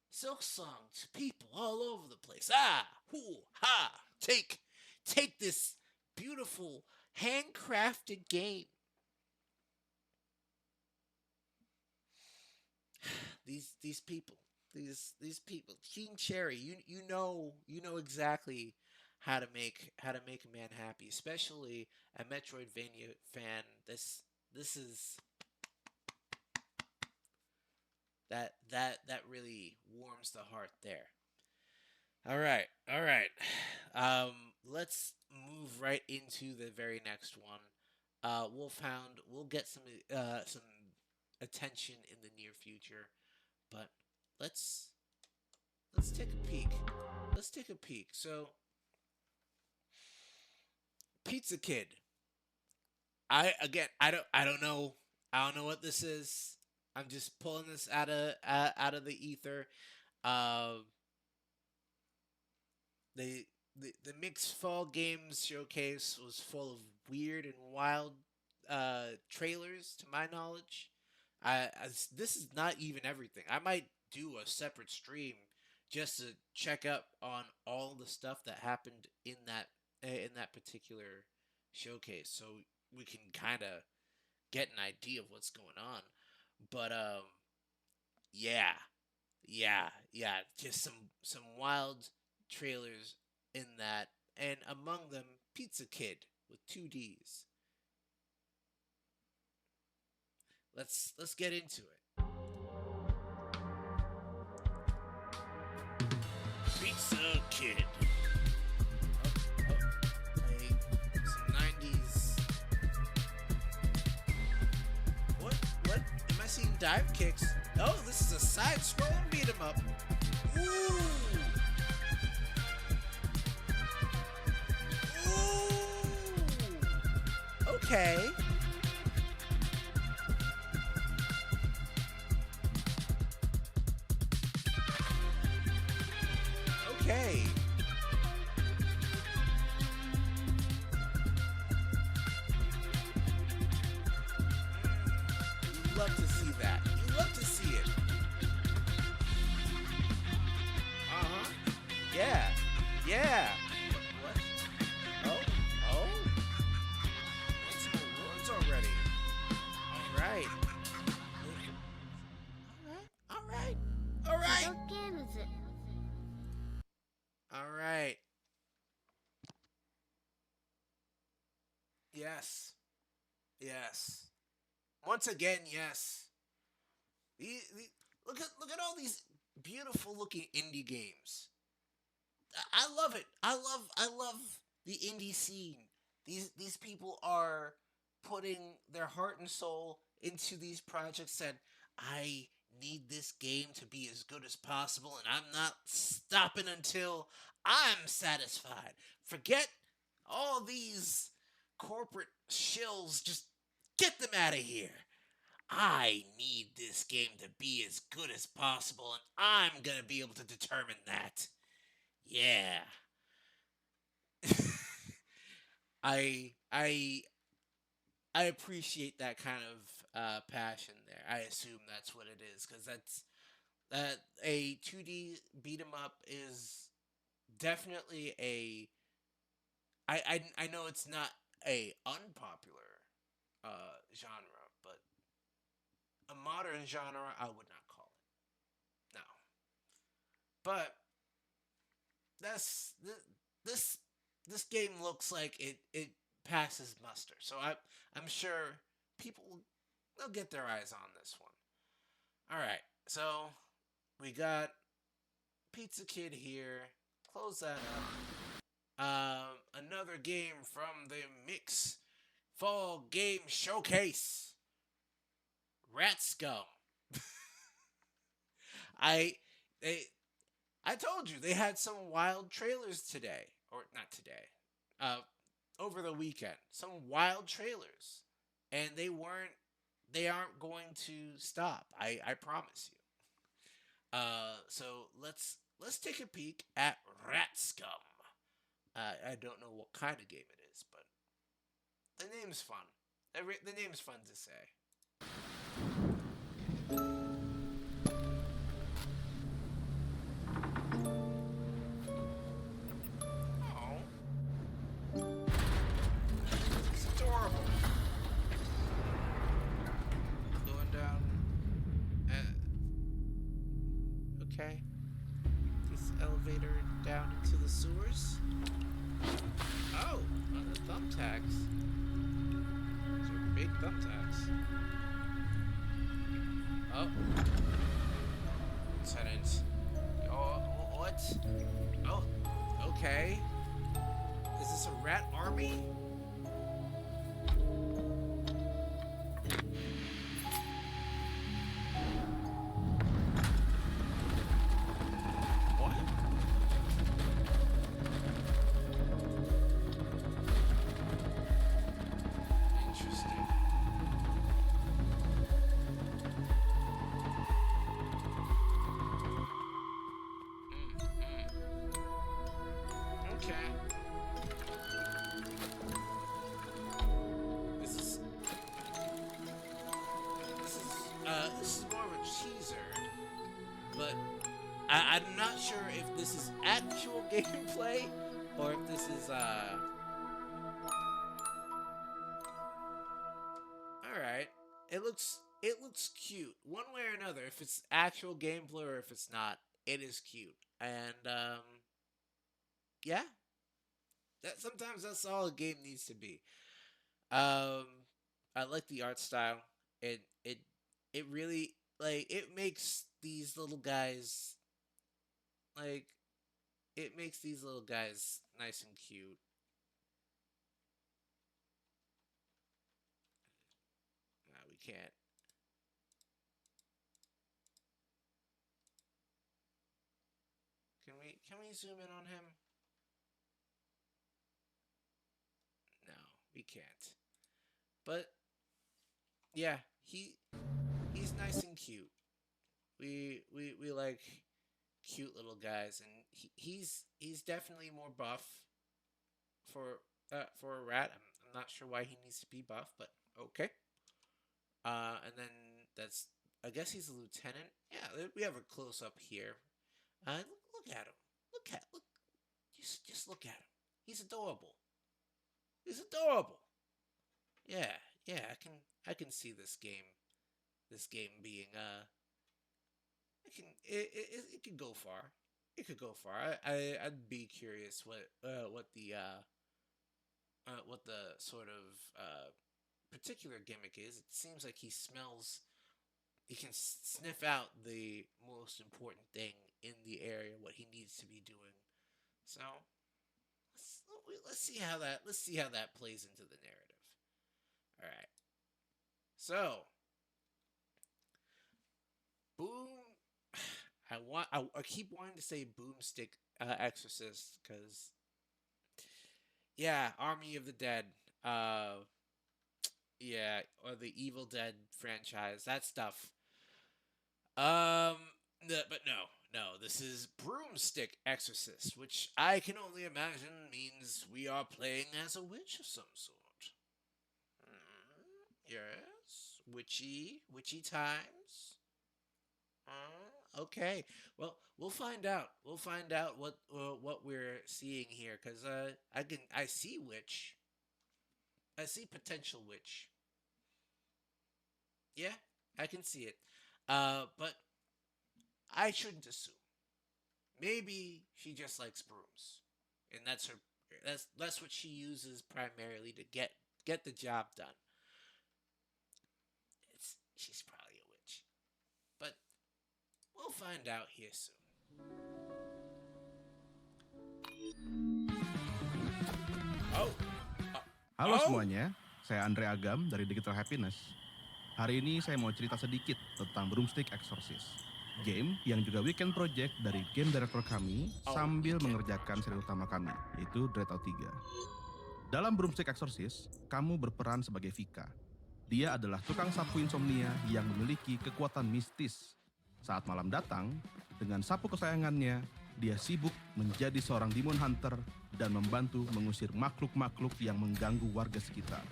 Silk Song to people all over the place. Ah, hoo, ha! Take this beautiful handcrafted game. These people, these people, King Cherry, you know exactly how to make a man happy, especially a Metroidvania fan. This is that really warms the heart there. All right. Um, let's move right into the very next one. Wolfhound. We'll get some attention in the near future, but let's let's take a peek. Let's take a peek. So, Pizza Kid. I don't know. I don't know what this is. I'm just pulling this out of the ether. Um, the mixed fall games showcase was full of weird and wild trailers, to my knowledge. This is not even everything. I might do a separate stream just to check up on all the stuff that happened in that particular showcase, so we can kind of get an idea of what's going on. But yeah, just some wild trailers in that, and among them, Pizza Kid with two D's. Let's get into it. Pizza Kid. Some 90s. What? Am I seeing dive kicks? Oh, this is a side-scrolling beat 'em up. Ooh. Ooh. Okay. Okay. You love to see that. You love to see it. Uh-huh. Yeah. Yeah. What? Oh. Oh. That's some awards already. All right. All right. All right. What game is it? All right. Yes. Yes. Once again, yes. Look at all these beautiful looking indie games. I love it. I love the indie scene. These people are putting their heart and soul into these projects, and I need this game to be as good as possible, and I'm not stopping until I'm satisfied. Forget all these corporate shills. Just get them out of here. I need this game to be as good as possible, and I'm gonna be able to determine that. Yeah. I I I appreciate that kind of passion there. I assume that's what it is, because that's that a 2D beat 'em up is definitely a I know it's not a unpopular genre, but a modern genre I would not call it. No. But this this game looks like it passes muster. So I'm sure people they'll get their eyes on this one. All right. So we got Pizza Kid here. Close that up. Another game from the Mix Fall Game Showcase. Rat Scum. I they I told you they had some wild trailers today, or not today, over the weekend. Some wild trailers, and they aren't going to stop. I promise you. So let's take a peek at Rat Scum. I don't know what kind of game it is, but the name's fun. The name's fun to say. Oh, it's adorable. Going down. Okay. This elevator down into the sewers. Oh, the thumbtacks. Those are big thumbtacks. Oh. Lieutenant. Oh, what? Oh, okay. Is this a rat army? What? Interesting. Okay. This is more of a cheeser, but I'm not sure if this is actual gameplay or if this is Alright. It looks cute. One way or another, if it's actual gameplay or if it's not, it is cute. And yeah. Sometimes that's all a game needs to be. I like the art style. It really it makes these little guys nice and cute. We can't. Can we zoom in on him? No, we can't. But yeah, he's nice and cute. We like cute little guys, and he's definitely more buff for a rat. I'm not sure why he needs to be buff, but okay. And then that's I guess he's a lieutenant. Yeah, we have a close up here. Look at him. Look. Just look at him. He's adorable. He's adorable. Yeah. I can see this game being it could go far. It could go far. I'd be curious what the sort of particular gimmick is. It seems like he can sniff out the most important thing in the area, what he needs to be doing. So let's see how that plays into the narrative. All right. So boom. I keep wanting to say boomstick exorcist because yeah, Army of the Dead. Yeah, or the Evil Dead franchise, that stuff. But no, this is Broomstick Exorcist, which I can only imagine means we are playing as a witch of some sort. Yes, witchy times. Okay, well, we'll find out. We'll find out what we're seeing here, because I see witch. I see potential witch. Yeah, I can see it. But I shouldn't assume. Maybe she just likes brooms, and that's what she uses primarily to get the job done. She's probably a witch, but we'll find out here soon. Oh. Halo semuanya, saya Andre Agam dari Digital Happiness. Hari ini saya mau cerita sedikit tentang Broomstick Exorcist. game yang juga weekend project dari game director kami sambil mengerjakan seri utama kami, yaitu Dreadout 3. Dalam Broomstick Exorcist, kamu berperan sebagai Vika. Dia adalah tukang sapu insomnia yang memiliki kekuatan mistis. Saat malam datang, dengan sapu kesayangannya, dia sibuk menjadi seorang demon hunter dan membantu mengusir makhluk-makhluk yang mengganggu warga sekitar.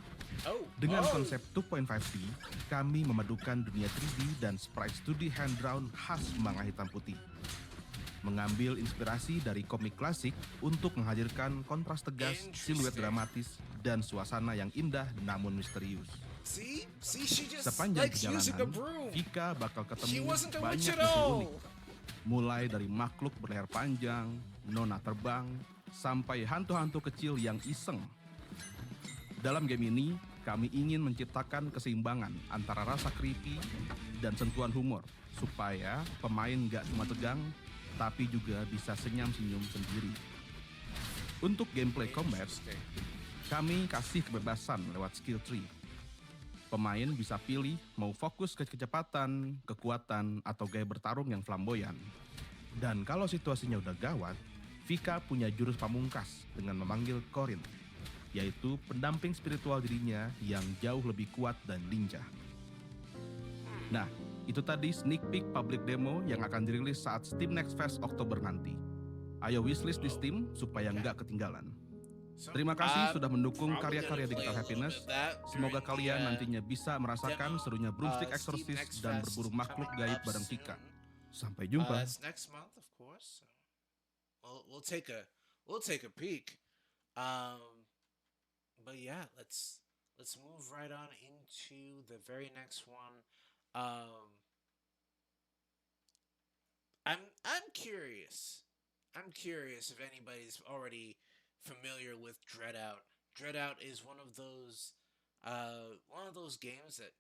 Dengan konsep 2.5D, kami memadukan dunia 3D dan sprite 2D hand-drawn khas manga hitam putih. Mengambil inspirasi dari komik klasik untuk menghadirkan kontras tegas, siluet dramatis, dan suasana yang indah namun misterius. Sepanjang perjalanan, Vika bakal ketemu banyak musuh unik. Mulai dari makhluk berleher panjang, nona terbang, sampai hantu-hantu kecil yang iseng. Dalam game ini, kami ingin menciptakan keseimbangan antara rasa creepy dan sentuhan humor, supaya pemain gak cuma tegang, tapi juga bisa senyum-senyum sendiri. Untuk gameplay combat, kami kasih kebebasan lewat skill tree. Pemain bisa pilih mau fokus ke kecepatan, kekuatan, atau gaya bertarung yang flamboyan. Dan kalau situasinya udah gawat, Vika punya jurus pamungkas dengan memanggil Corin, yaitu pendamping spiritual dirinya yang jauh lebih kuat dan lincah. Nah, itu tadi sneak peek public demo yang akan dirilis saat Steam Next Fest Oktober nanti. Ayo wishlist di Steam supaya nggak ketinggalan. Terima kasih sudah mendukung karya-karya Digital Happiness. Semoga kalian nantinya bisa merasakan serunya Broomstick Exorcist dan berburu makhluk gaib bareng Vika. Sampai jumpa. That's next month, of course. We'll take a peek. But yeah, let's move right on into the very next one. I'm curious. I'm curious if anybody's already familiar with Dreadout. Dreadout is one of those games that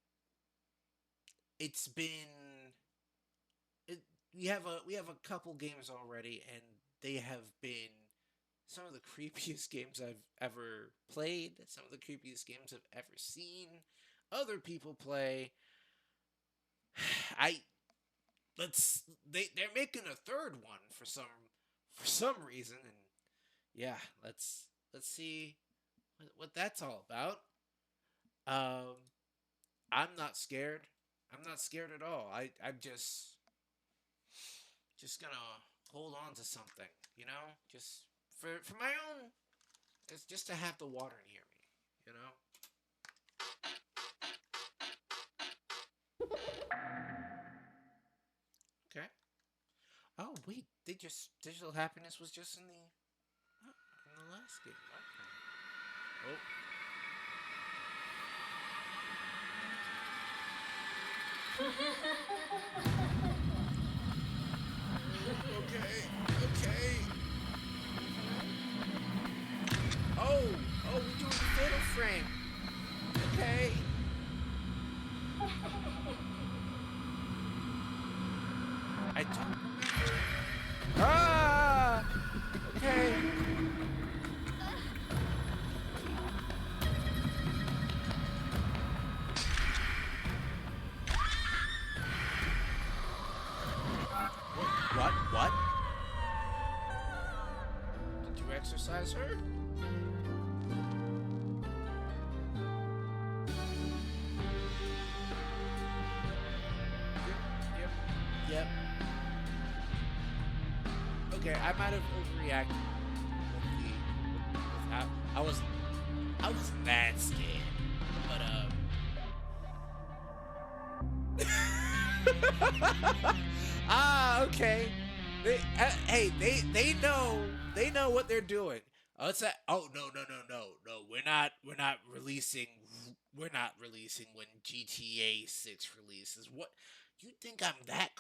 it's been we have a couple games already, and they have been some of the creepiest games I've ever played, some of the creepiest games I've ever seen other people play. They're making a third one for some reason, and yeah, let's see what that's all about. I'm not scared. I'm not scared at all. I'm just gonna hold on to something, just for my own. It's just to have the water near me, Okay. Oh wait, Digital Happiness was just in the last game. Okay. Okay. Oh, we're doing the Fatal Frame. Okay. I don't remember. Ah! Okay. What? Did you exercise her? Yep. Okay, I might have overreacted with how I wasn't that scared, but okay. They know what they're doing. Oh, it's that. Oh no. We're not releasing when GTA 6 releases. What? You think I'm that?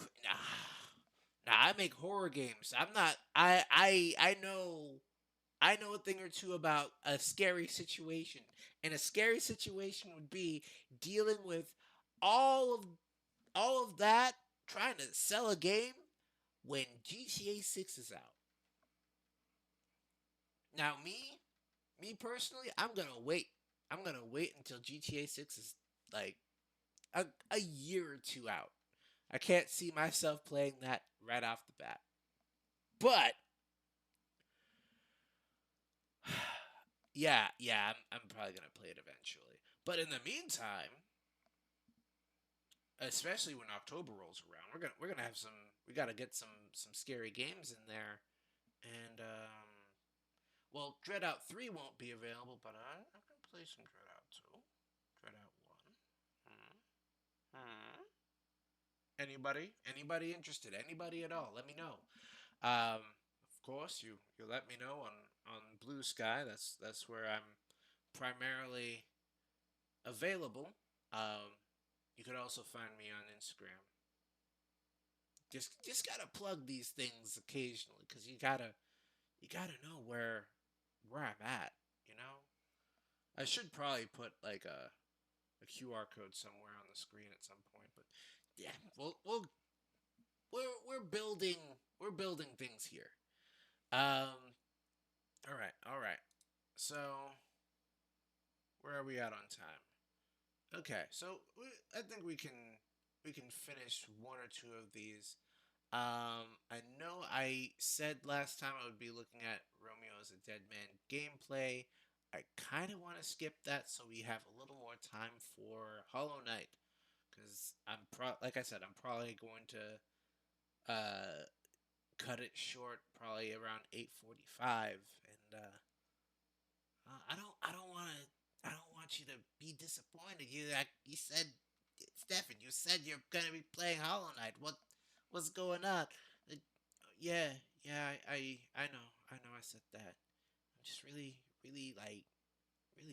Nah, I make horror games. I'm not. I know a thing or two about a scary situation, and a scary situation would be dealing with all of that, trying to sell a game when GTA 6 is out. Now, me personally, I'm gonna wait. I'm gonna wait until GTA 6 is like a year or two out. I can't see myself playing that right off the bat. But yeah, I'm probably gonna play it eventually. But in the meantime, especially when October rolls around, we're gonna have we gotta get some scary games in there, and well, Dreadout 3 won't be available, but I'm gonna play some Dreadout 2, Dreadout 1. Anybody interested? Anybody at all? Let me know. Of course, you let me know on Blue Sky. That's where I'm primarily available. You could also find me on Instagram. Just gotta plug these things occasionally, cause you gotta know where I'm at. You know, I should probably put like a QR code somewhere on the screen at some point. But yeah, we're building things here. All right. So where are we at on time? Okay, so I think we can finish one or two of these. I know I said last time I would be looking at Romeo as a Dead Man gameplay. I kind of want to skip that so we have a little more time for Hollow Knight, because like I said, I'm probably going to cut it short, probably around 8:45, and I don't want you to be disappointed. You said, Stefan, you said you're gonna be playing Hollow Knight. What's going on? Yeah, I know I said that. I'm just really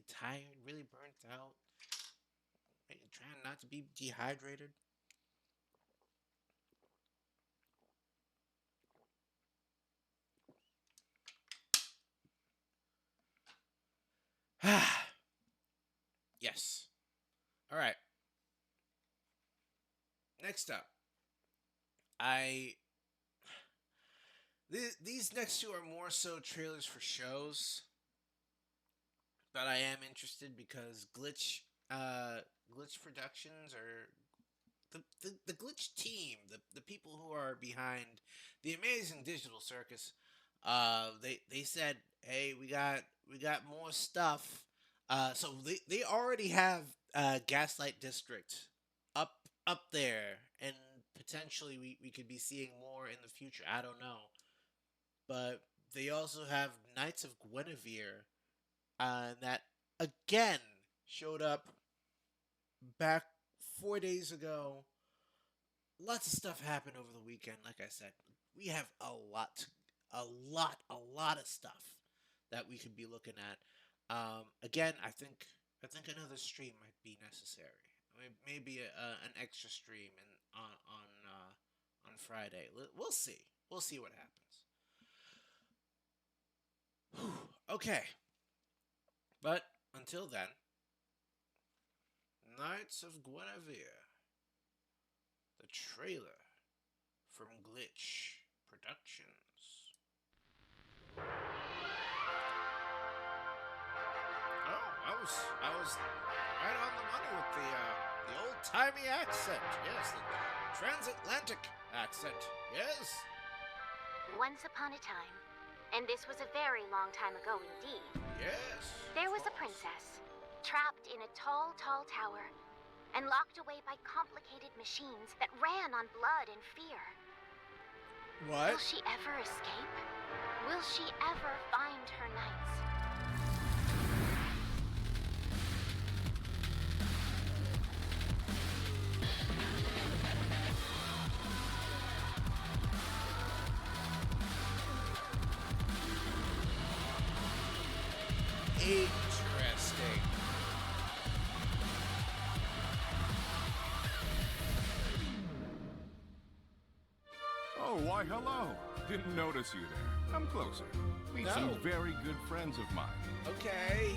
tired, really burnt out. Trying not to be dehydrated. Yes. All right. Next up, these next two are more so trailers for shows, but I am interested because Glitch Productions, or the Glitch team, the people who are behind the Amazing Digital Circus, they said, hey, we got more stuff. So they already have Gaslight District up there, and potentially we could be seeing more in the future. I don't know, but they also have Knights of Guinevere, that again showed up back 4 days ago. Lots of stuff happened over the weekend. Like I said, we have a lot of stuff that we could be looking at. Again, I think another stream might be necessary. Maybe an extra stream on Friday. We'll see. We'll see what happens. Okay. But until then, Knights of Guinevere, the trailer from Glitch Productions. Oh, I was right on the money with the old-timey accent. Yes, the transatlantic accent. Yes. Once upon a time, and this was a very long time ago indeed, Yes. there was a princess, trapped in a tall, tall tower, and locked away by complicated machines that ran on blood and fear. What? Will she ever escape? Will she ever find her knights? Interesting. Oh, why hello. Didn't notice you there. Come closer. Meet No. some very good friends of mine. Okay.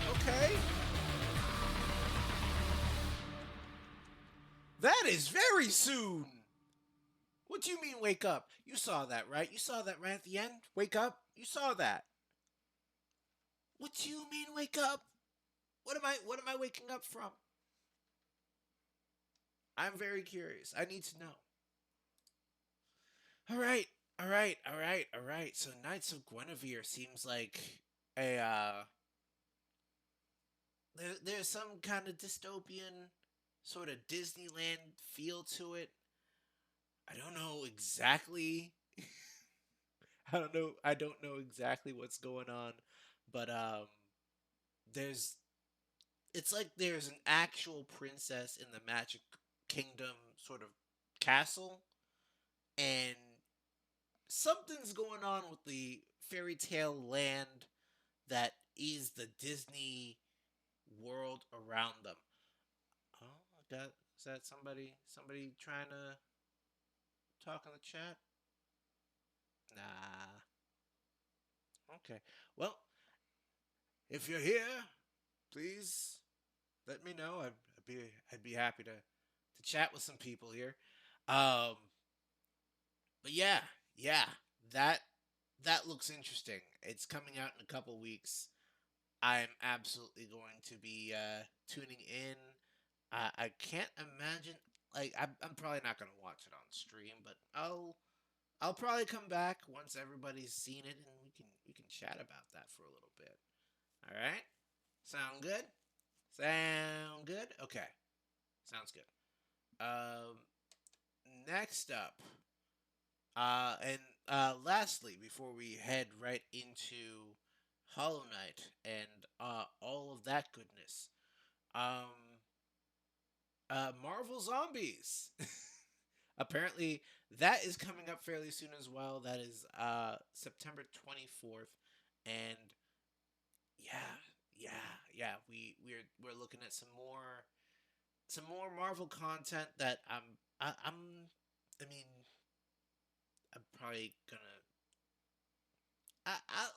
Okay. That is very soon. What do you mean wake up? You saw that, right? You saw that right at the end? Wake up? You saw that. What do you mean wake up? What am I waking up from? I'm very curious. I need to know. All right. All right. All right. All right. So Knights of Guinevere seems like a there's some kind of dystopian sort of Disneyland feel to it. I don't know exactly. I don't know exactly what's going on, but there's it's like there's an actual princess in the Magic Kingdom sort of castle, and something's going on with the fairy tale land that is the Disney world around them. Oh, I got is that somebody trying to talk in the chat? Nah. Okay. Well, if you're here, please let me know. I'd be happy to chat with some people here. Um, but yeah, that that looks interesting. It's coming out in a couple weeks. I'm absolutely going to be tuning in. I can't imagine like I'm probably not gonna watch it on stream, but I'll probably come back once everybody's seen it, and we can chat about that for a little bit. All right, sound good? Sound good? Okay, sounds good. Um, next up, and lastly, before we head right into Hollow Knight and all of that goodness, um, Marvel Zombies. Apparently, that is coming up fairly soon as well. That is September 24th, and yeah. We're looking at some more Marvel content that I mean I'm probably gonna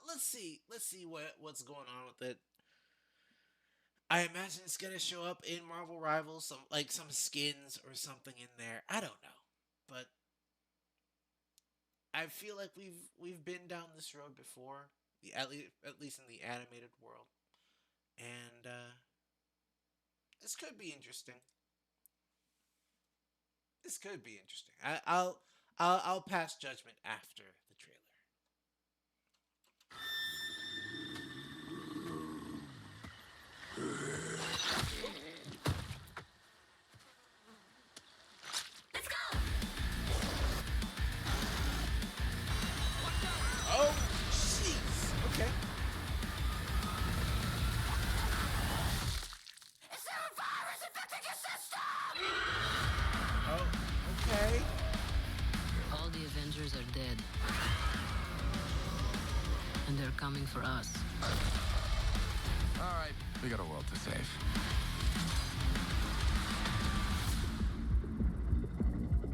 let's see what's going on with it. I imagine it's gonna show up in Marvel Rivals, some skins or something in there. I don't know, but I feel like we've been down this road before, at least in the animated world, and this could be interesting. This could be interesting. I'll pass judgment after the trailer. Oh, jeez. Okay. Is there a virus infecting your system? Oh, okay. All the Avengers are dead. And they're coming for us. All right, we got a world to save.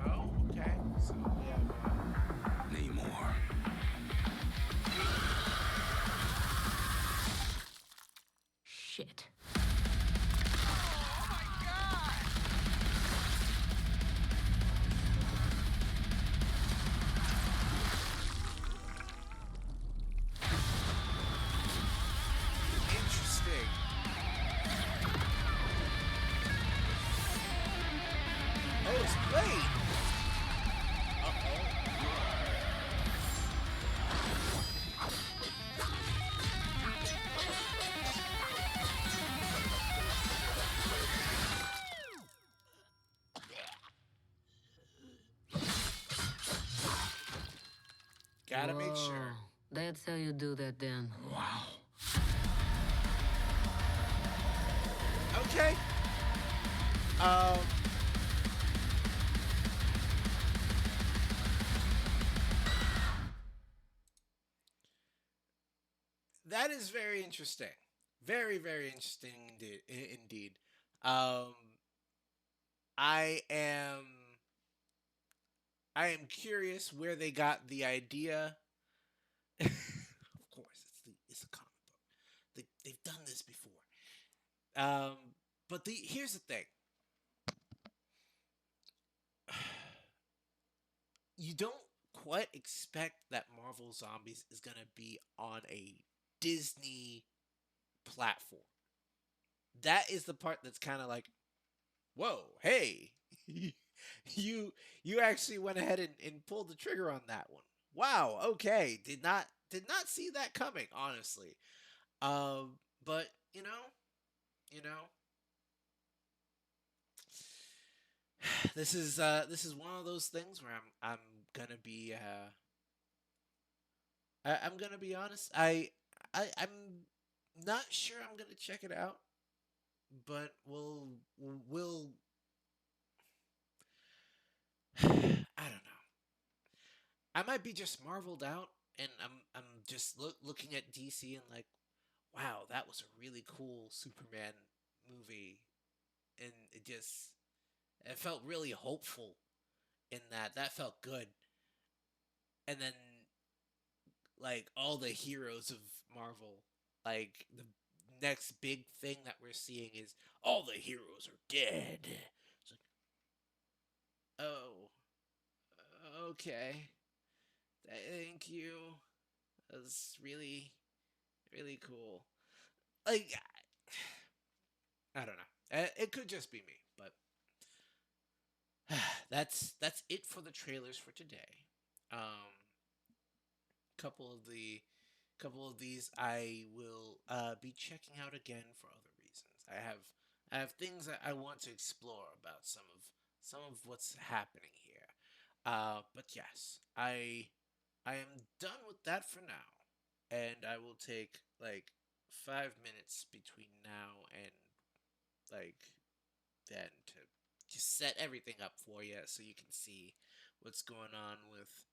Oh, okay. So we have Namor. Shit. interesting. Oh, it's Blade. Uh-oh. Gotta make sure. Whoa. That's how you do that then. Okay. Um. That is very interesting. Very, very interesting indeed. Um, I am, I am curious where they got the idea. Of course, it's a comic book. They've done this before. Um, but here's the thing. don't quite expect that Marvel Zombies is gonna be on a Disney platform. That is the part that's kind of like, whoa, hey, you actually went ahead and pulled the trigger on that one. Wow, okay, did not see that coming, honestly. But you know, this is one of those things where I'm gonna be I'm gonna be honest. I'm not sure I'm gonna check it out, but we'll I don't know. I might be just marveled out, and I'm just looking at DC and like, wow, that was a really cool Superman movie, and it felt really hopeful in that. That felt good, and then like all the heroes of Marvel, like the next big thing that we're seeing is all the heroes are dead. It's like, oh, okay. Thank you. That's really, really cool. Like, I don't know. It could just be me, but that's it for the trailers for today. Couple of the couple of these I will be checking out again for other reasons. I have things that I want to explore about some of what's happening here. But yes, I am done with that for now, and I will take like 5 minutes between now and like then to just set everything up for you so you can see what's going on with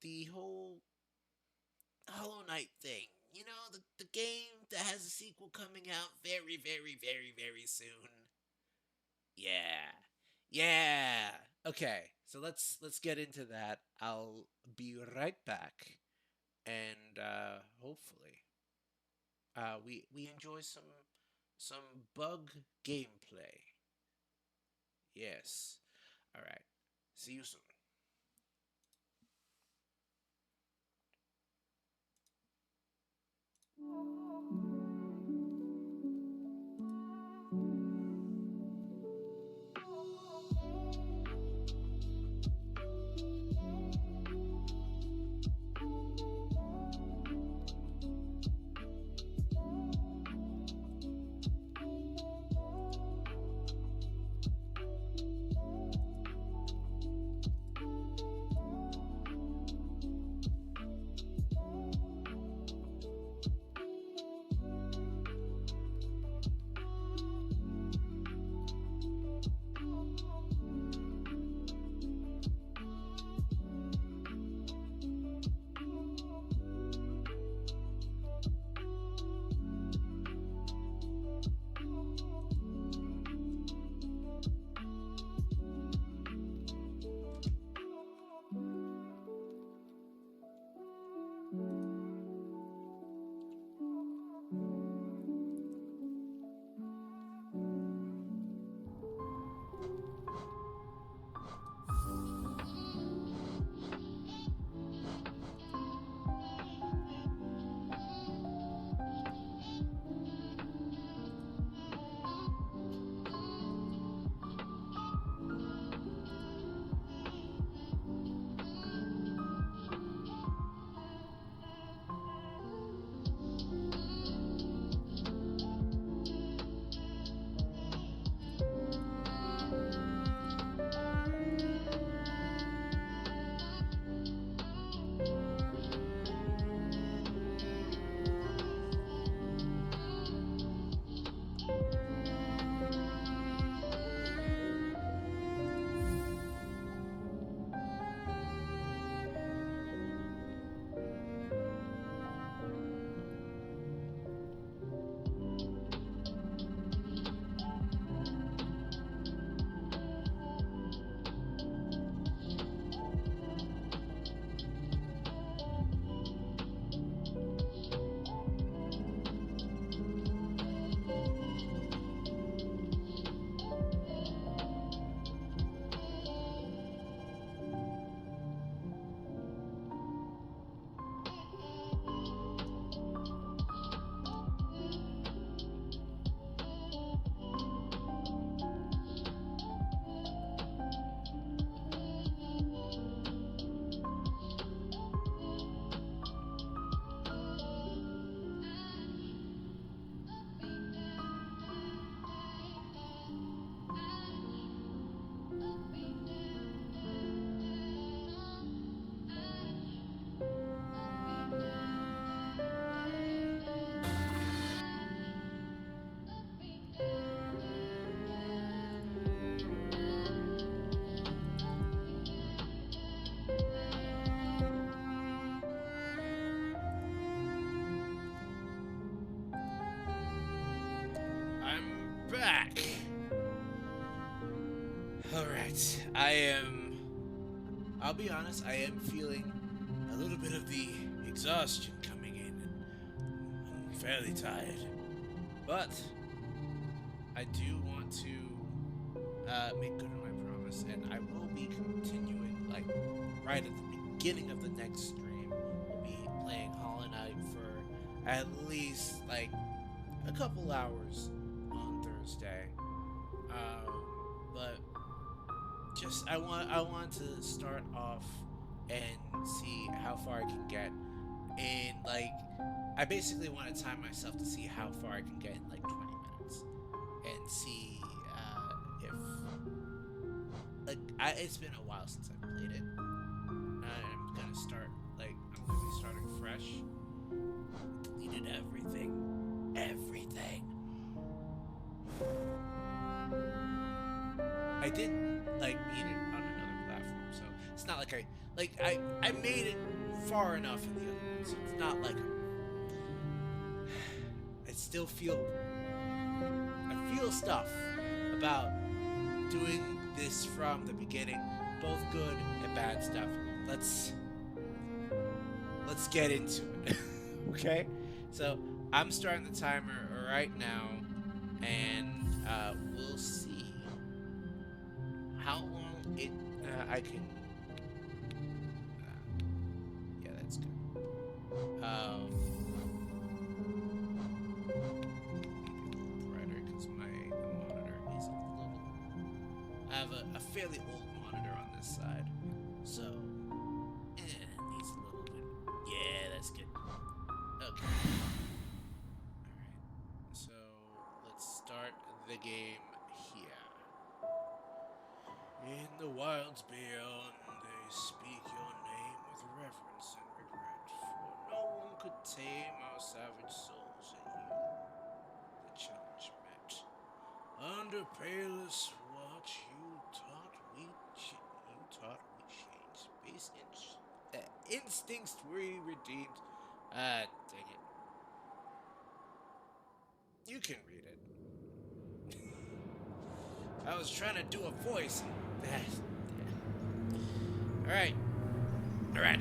the whole Hollow Knight thing. You know, the game that has a sequel coming out very, very, very, very soon. Yeah. Yeah. Okay. So let's get into that. I'll be right back, and hopefully we enjoy some bug gameplay. Yes. All right. See you soon. back. Alright, I'll be honest, I am feeling a little bit of the exhaustion coming in. I'm fairly tired. But I do want to make good on my promise, and I will be continuing, like, right at the beginning of the next stream. We'll be playing Hollow Knight for at least, like, a couple hours on Thursday. But just I want to start off and see how far I can get. And like, I basically want to time myself to see how far I can get in like 20 minutes, and see if like it's been a while since I played it. I'm gonna start I'm gonna be starting fresh. Deleted everything. I did like beat it on another platform, so it's not like I made it far enough in the other one, so it's not like I still feel stuff about doing this from the beginning, both good and bad stuff. Let's get into it. Okay? So I'm starting the timer right now, and we'll see how long I can. Yeah, that's good. Brighter because my monitor is a little. I have a fairly old monitor on this side, so it needs a little bit. Yeah, that's good. Okay. Alright. So let's start the game here. In the wilds beyond, they speak your name with reverence and regret, for no one could tame our savage souls at you. The challenge met. Under Palus' watch, you taught we changed. Base instincts we redeemed. Dang it. You can read it. I was trying to do a voice. Alright. Alright.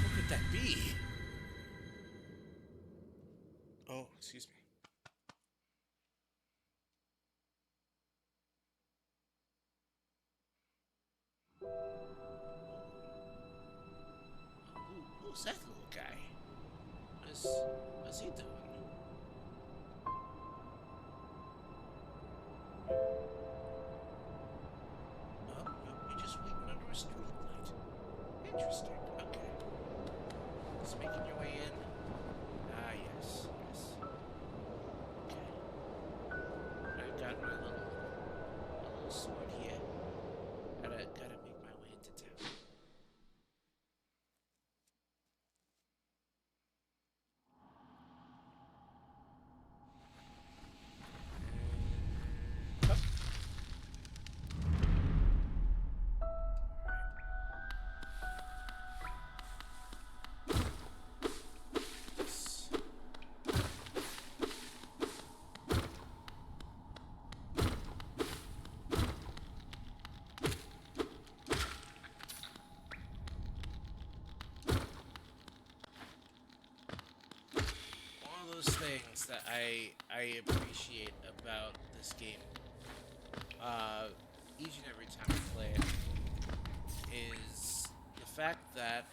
What could that be? Oh, excuse me. Who's that little guy? What's he doing? Oh, you're just waiting under a street light. Interesting. Okay. Just making your way in. Ah, yes. Okay. I've got my little sword here. Gotta make my way into town. Things that I appreciate about this game, each and every time I play it, is the fact that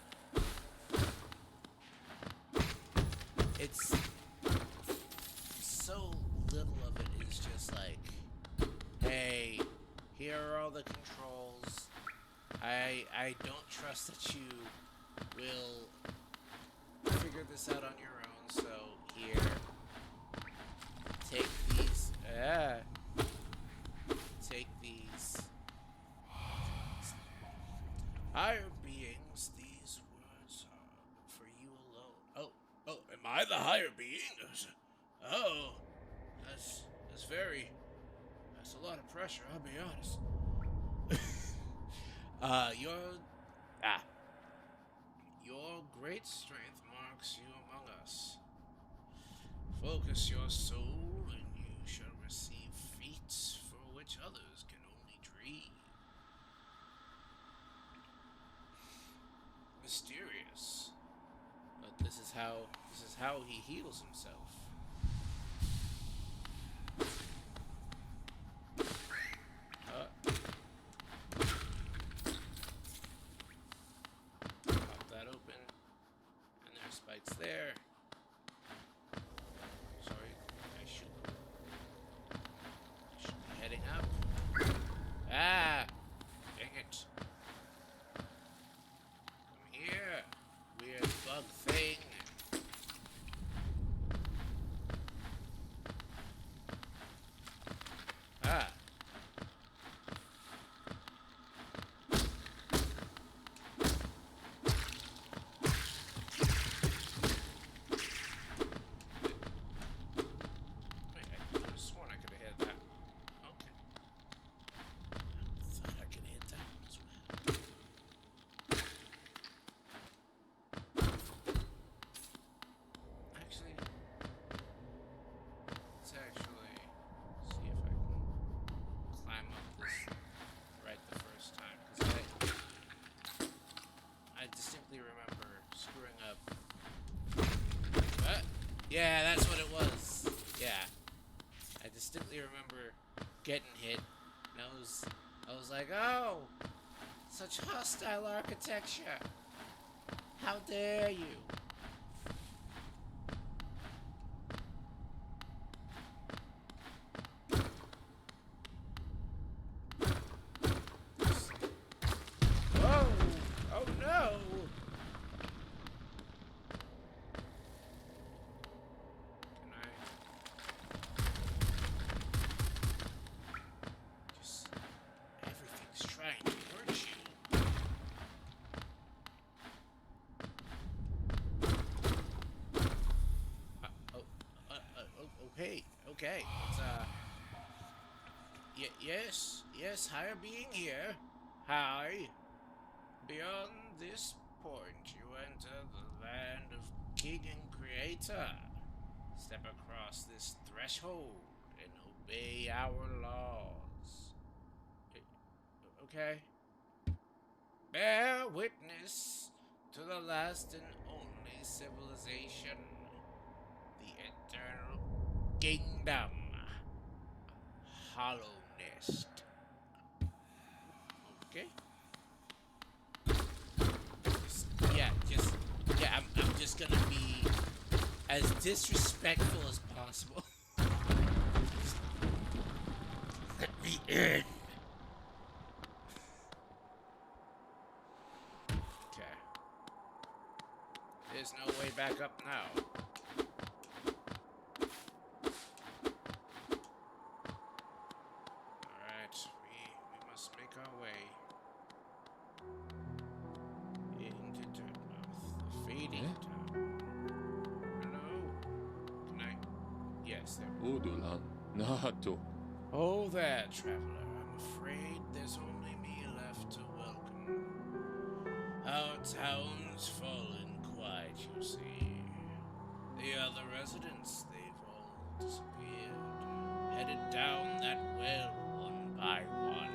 it's so little of it is just like, hey, here are all the controls. I don't trust that you will figure this out on your own, so here, take these. Take these. Higher beings, these words are for you alone. Oh, am I the higher being? Oh, that's a lot of pressure, I'll be honest. Your great strength marks you among us. Focus your soul, and you shall receive feats for which others can only dream. Mysterious, but this is how he heals himself. Pop that open, and there's spikes there. Sorry, I should be heading up. Ah, dang it! Come here, weird bug thing. Ah. Wait, I could have sworn I could have hit that. Okay. Thought I could hit that one as well. Actually, let's actually see if I can climb up this right the first time, because I distinctly remember screwing up. What? Yeah, that's what it was. Yeah, I distinctly remember getting hit, and I was like, oh, such hostile architecture. How dare you? Whoa! Oh no! Can I just everything's trying to hurt you. Okay, okay. It's, yes, higher being here. Hi. Beyond this point, you enter the land of King and Creator. Step across this threshold and obey our laws. Okay? Bear witness to the last and only civilization, the Eternal Kingdom, Hollow Nest. Okay? I'm just gonna be as disrespectful as possible. Let me in. Okay. There's no way back up now. Alright, we must make our way into Dirtmouth, the fading town. Hello? Can I? Yes, there we go. Oh there, traveler. I'm afraid there's only me left to welcome. Our town's fallen quiet, you see. The other residents, they've all disappeared. Headed down that well one by one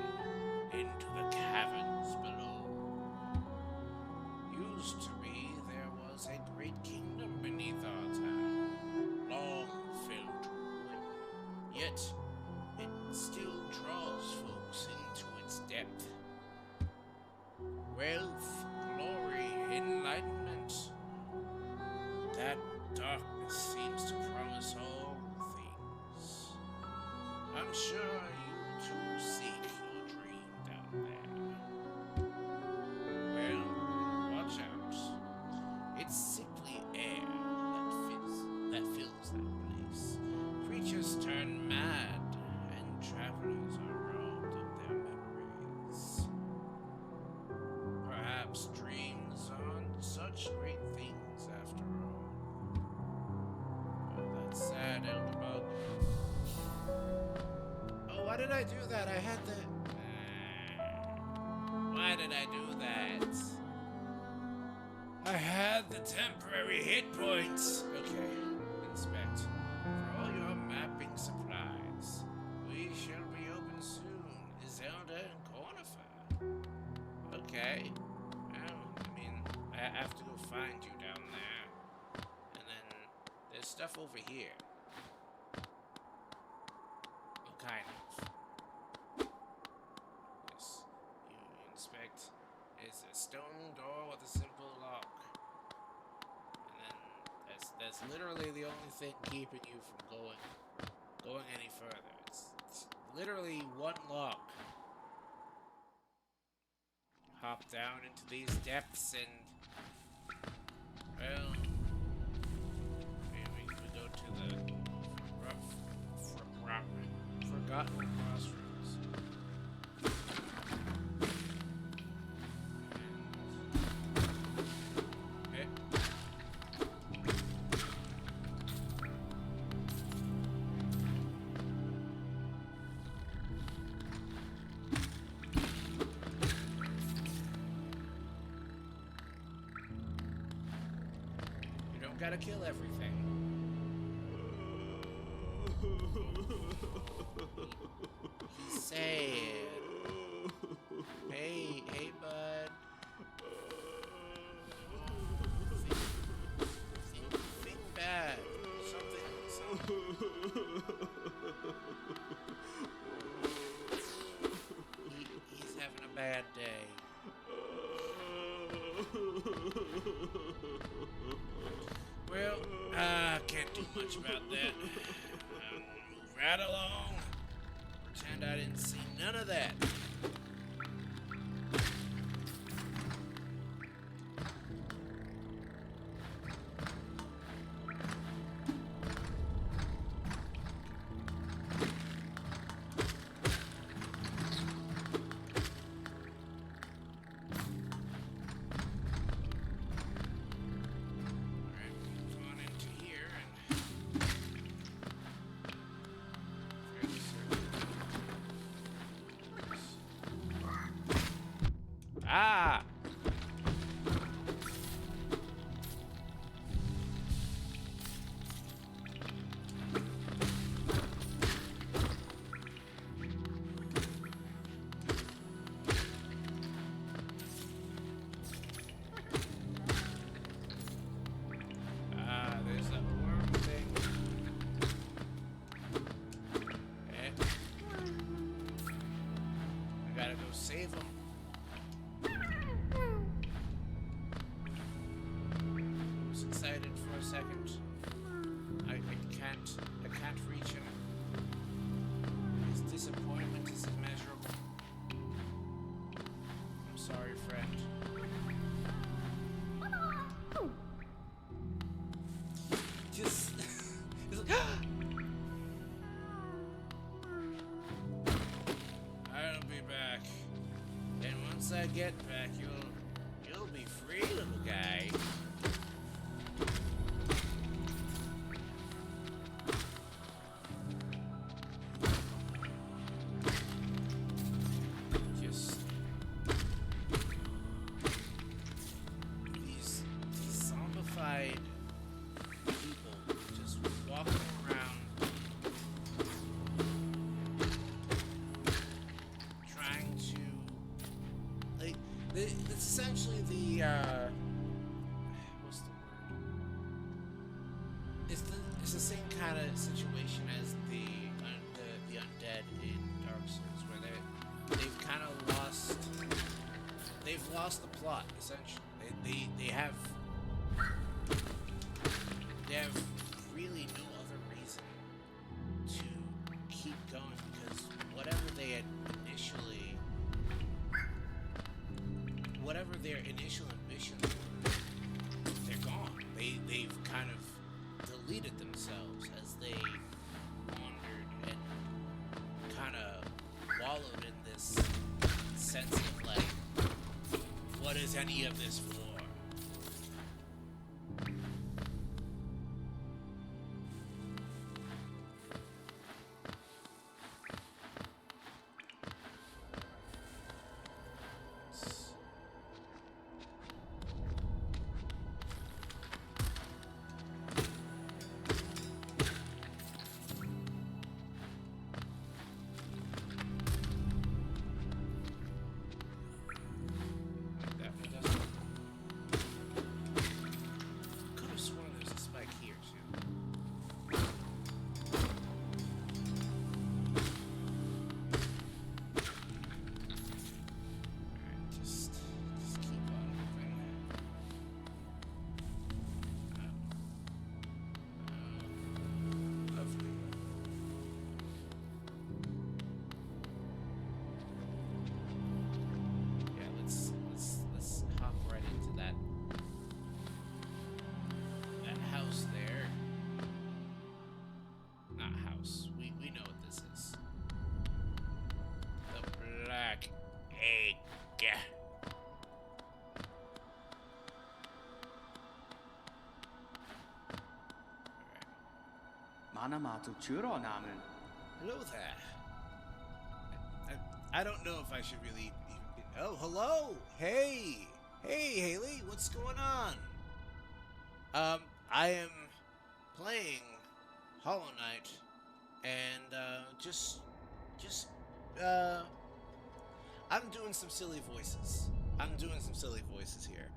into the caverns below. Used to be there was a great kingdom beneath our town, long filled to ruin. Yet it still draws folks into its depth. Wealth, glory, enlightenment. That darkness seems to promise all things. I'm sure you too seek your dream down there. Well, watch out. It's simply air that fills that place. Creatures turn mad, and travelers are robbed of their memories. Perhaps dreams aren't such great things after all. Oh, that's sad, Elderbug. Oh, what did I do that? I had the... Why did I do that? I had the temporary hit points. Okay, inspect. For all your mapping supplies, we shall be open soon. Iselda and Cornifer. Okay. Well, I mean, I have to go find you down there. And then there's stuff over here. Well, kind of. Yes. You inspect. It's a stone door with a simple lock. And then that's literally the only thing keeping you from going any further. It's literally one lock. Hop down into these depths and, well, maybe we go to the Forgotten Crossroads. Okay. You don't gotta kill everything. He's sad. Hey, bud. Think bad. Something. He's having a bad day. Well, I can't do much about that. Move right along. Pretend I didn't see none of that. Alright, move on into here and fairly certain. Ah! There's that worm thing. Okay. I gotta go save him. I was excited for a second. I can't reach him. His disappointment is immeasurable. I'm sorry, friend. Just he's like, I'll be back. And once I get back, you'll be free, little guy. Just these zombified people just walking around trying to, like, it's essentially the what's the word? It's the same kind of situation as the undead in Dark Souls, where they've lost the plot. Essentially, they have really no other reason to keep going, because whatever their initial ambitions were, they're gone. They've kind of deleted themselves as they wandered and kind of wallowed in this sense of, like, what is any of this for? egg. Mana matu churo namen. Hello there. I don't know if I should really. Oh, hello. Hey, Haley. What's going on? I am playing Hollow Knight, and I'm doing some silly voices. Here.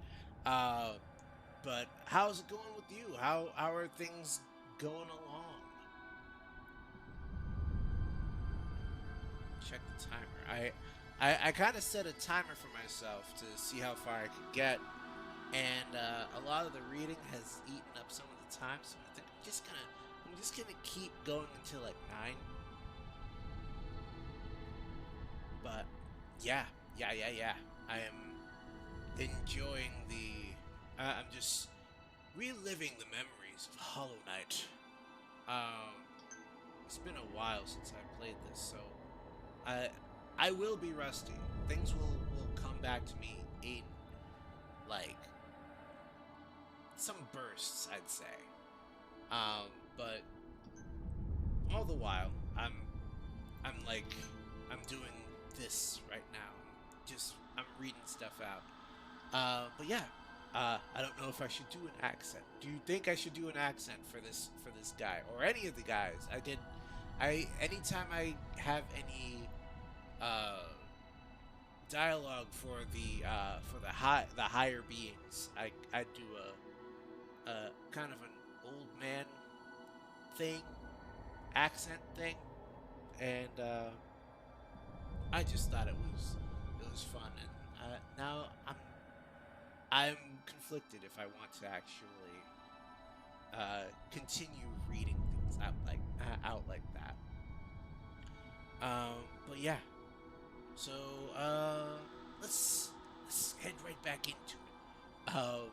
But how's it going with you? How are things going along? Check the timer. I kind of set a timer for myself to see how far I could get, and a lot of the reading has eaten up some of the time, so I think I'm just gonna keep going until like 9. But yeah. I am enjoying I'm just reliving the memories of Hollow Knight. It's been a while since I played this, so I will be rusty. Things will come back to me in like some bursts, I'd say. But all the while, I'm doing this right now. I'm reading stuff out. But yeah, I don't know if I should do an accent. Do you think I should do an accent for this guy or any of the guys? Anytime I have any dialogue for the higher beings, I do a kind of an old man accent thing, and I just thought it was fun, and now I'm conflicted if I want to actually continue reading things out like that. But yeah. So let's head right back into it.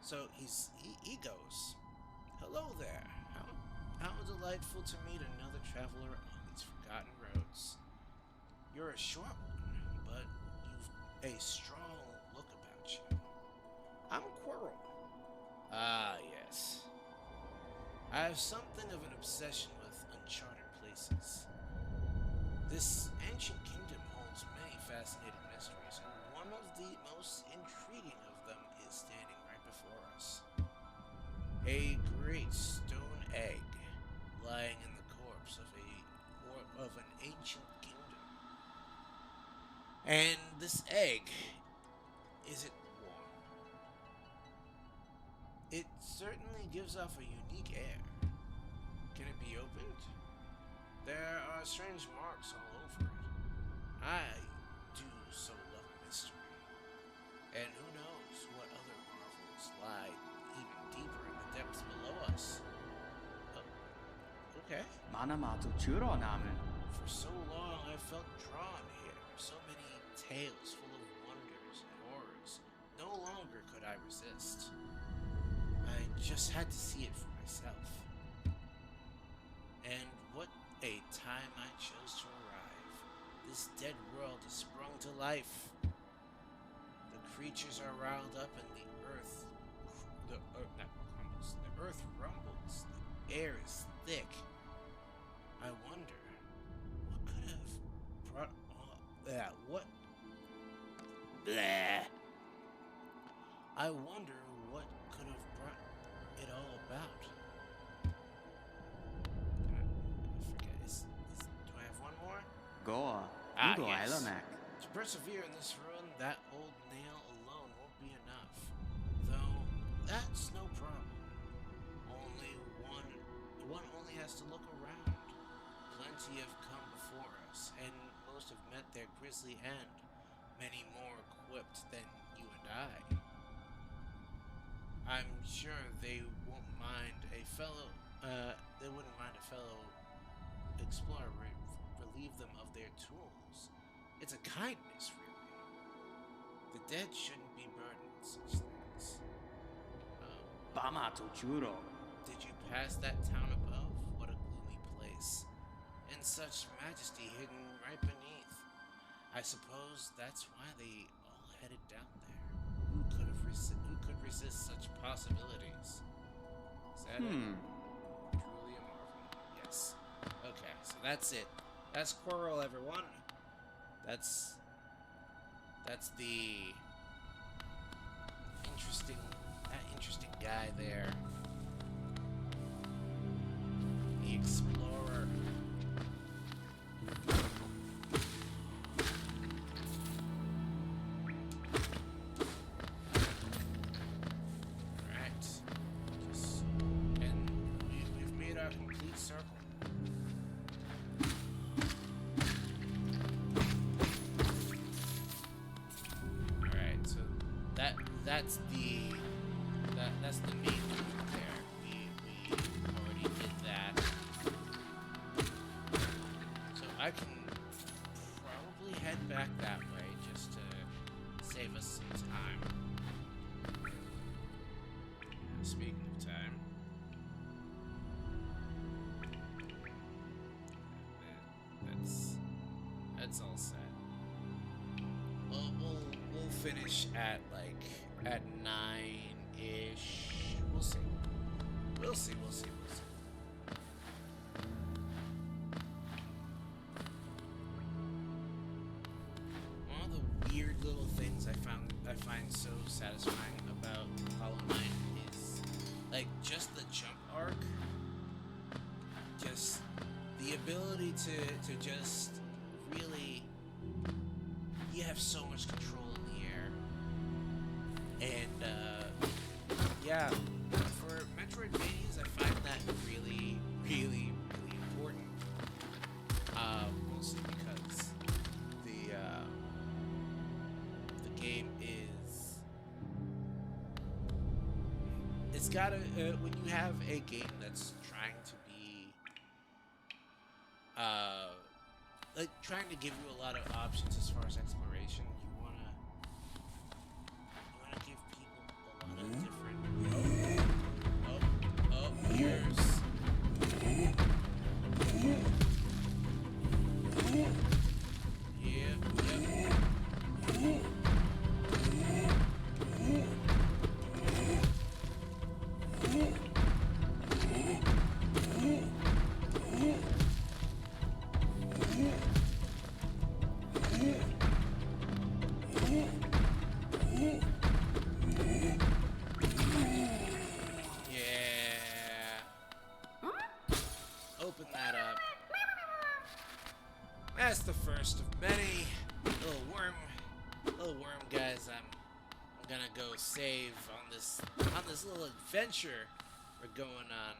So he goes, "Hello there. How delightful to meet another traveler on these forgotten roads. You're a short one, but you've a strong look about you. I'm Quirrell. Ah, yes. I have something of an obsession with uncharted places. This ancient kingdom holds many fascinating mysteries, and one of the most intriguing of them is standing right before us. A great stone egg lying in the corpse of an ancient kingdom. And this egg, is it warm? It certainly gives off a unique air. Can it be opened? There are strange marks all over it. I do so love mystery. And who knows what other marvels lie even deeper in the depths below us. Okay. Manamatu churo namen. For so long I felt drawn here. So many tales full of wonders and horrors. No longer could I resist. I just had to see it for myself. And what a time I chose to arrive. This dead world is sprung to life. The creatures are riled up and the earth rumbles. The air is thick. I wonder what could have brought all that. I wonder what could have brought it all about. I forget. Do I have one more? Goa. Yes. To persevere in this ruin, that old nail alone won't be enough. Though that's no problem. One only has to look around. Plenty have come before us, and most have met their grisly end. Many more equipped than you and I. I'm sure they won't mind a fellow. They wouldn't mind a fellow explorer relieve them of their tools. It's a kindness, really. The dead shouldn't be burdened with such things. Bamato churo. Did you pass that town above? What a gloomy place. And such majesty hidden right beneath. I suppose that's why they all headed down there. Who could resist such possibilities? Is that it? Truly a marvel. Yes. Okay, so that's it. That's Quirrell, everyone. That's the interesting guy there. The explorer. Alright. And we've made our complete circle. Alright, so that's the main route there. We already did that. So I can probably head back that way just to save us some time. Speaking of time, that's all set. We'll finish at at 9-ish. We'll see. We'll see. One of the weird little things I find so satisfying about Hollow Knight is just the jump arc. Just the ability to just really, you have so much control in the air. And yeah, for Metroidvanias, I find that really, really, really important. Mostly because the game it's gotta when you have a game that's trying to be trying to give you a lot of options as far as exploration, you wanna give people a lot of different here's open that up. That's the first of many little worm guys I'm gonna go save on this little adventure we're going on.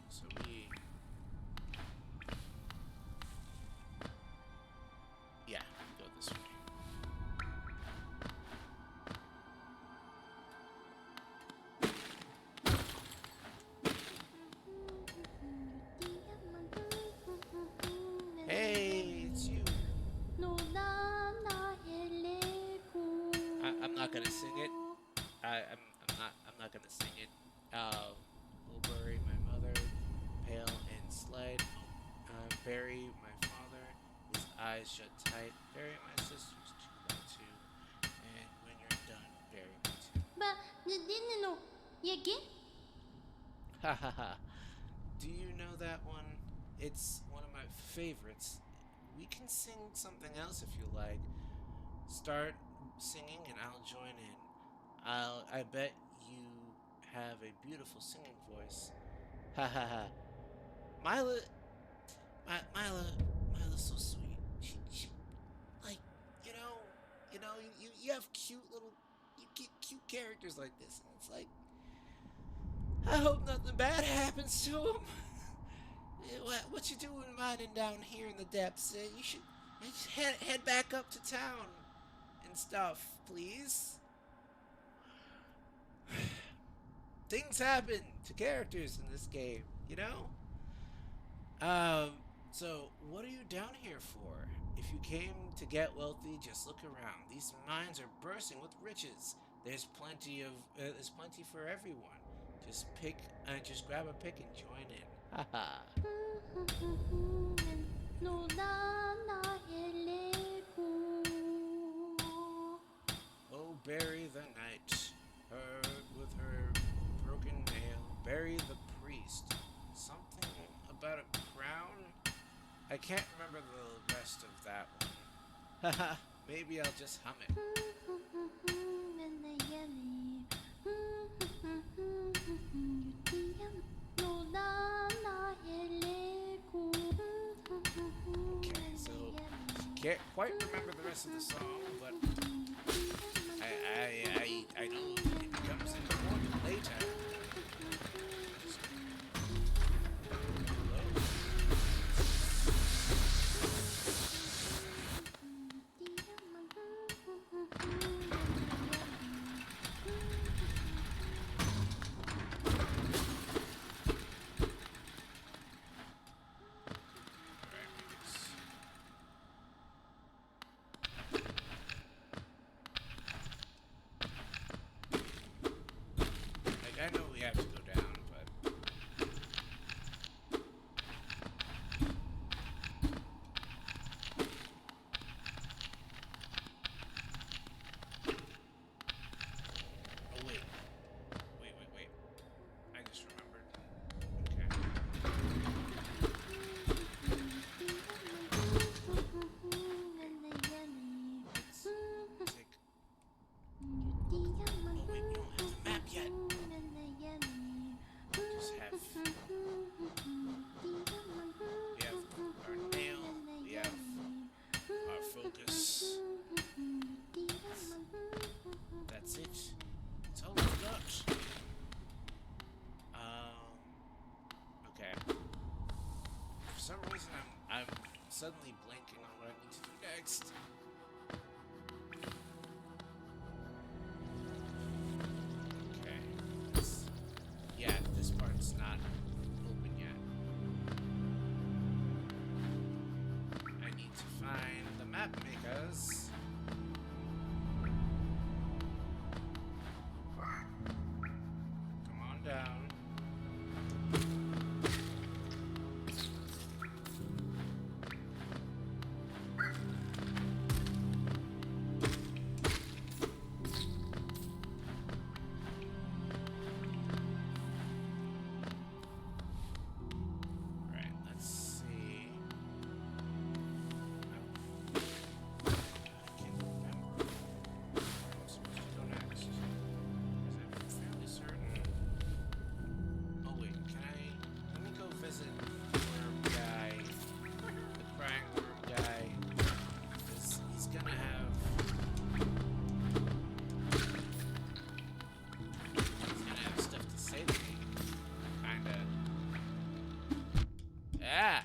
So go this way. Hey, it's you. I'm not gonna sing it. I'm not gonna sing it. We'll bury my mother, pale and slight. Bury my father, his eyes shut tight. Bury my sisters 2 by 2. And when you're done, bury me too. Ha ha ha. Do you know that one? It's one of my favorites. We can sing something else if you like. Start singing and I'll join in. I bet you have a beautiful singing voice. Ha ha ha. Mila's so sweet. She you have cute characters like this, and it's like, I hope nothing bad happens to him. What you doing mining down here in the depths? You should head back up to town and stuff, please. Things happen to characters in this game, you know? So what are you down here for? If you came to get wealthy, just look around. These mines are bursting with riches. There's plenty for everyone. Just grab a pick and join in. Haha. about a crown. I can't remember the rest of that one. Haha, maybe I'll just hum it. Okay, so can't quite remember the rest of the song, but I know it becomes important later. I know we have to go down, but oh wait. I just remembered. Okay. Oh wait, we don't have the map yet. Just have we have our nail, we have our focus. That's it. That's all we've got. Okay. For some reason I'm suddenly blanking on what I need to do next. Yeah, this part's not open yet. I need to find the map makers. Come on down. Alright, let's see. I can't remember where I'm supposed to go next. Because I'm fairly certain. Oh wait, let me go visit the worm guy, the crying worm guy. Because he's gonna have stuff to say to me. Kinda. Ah!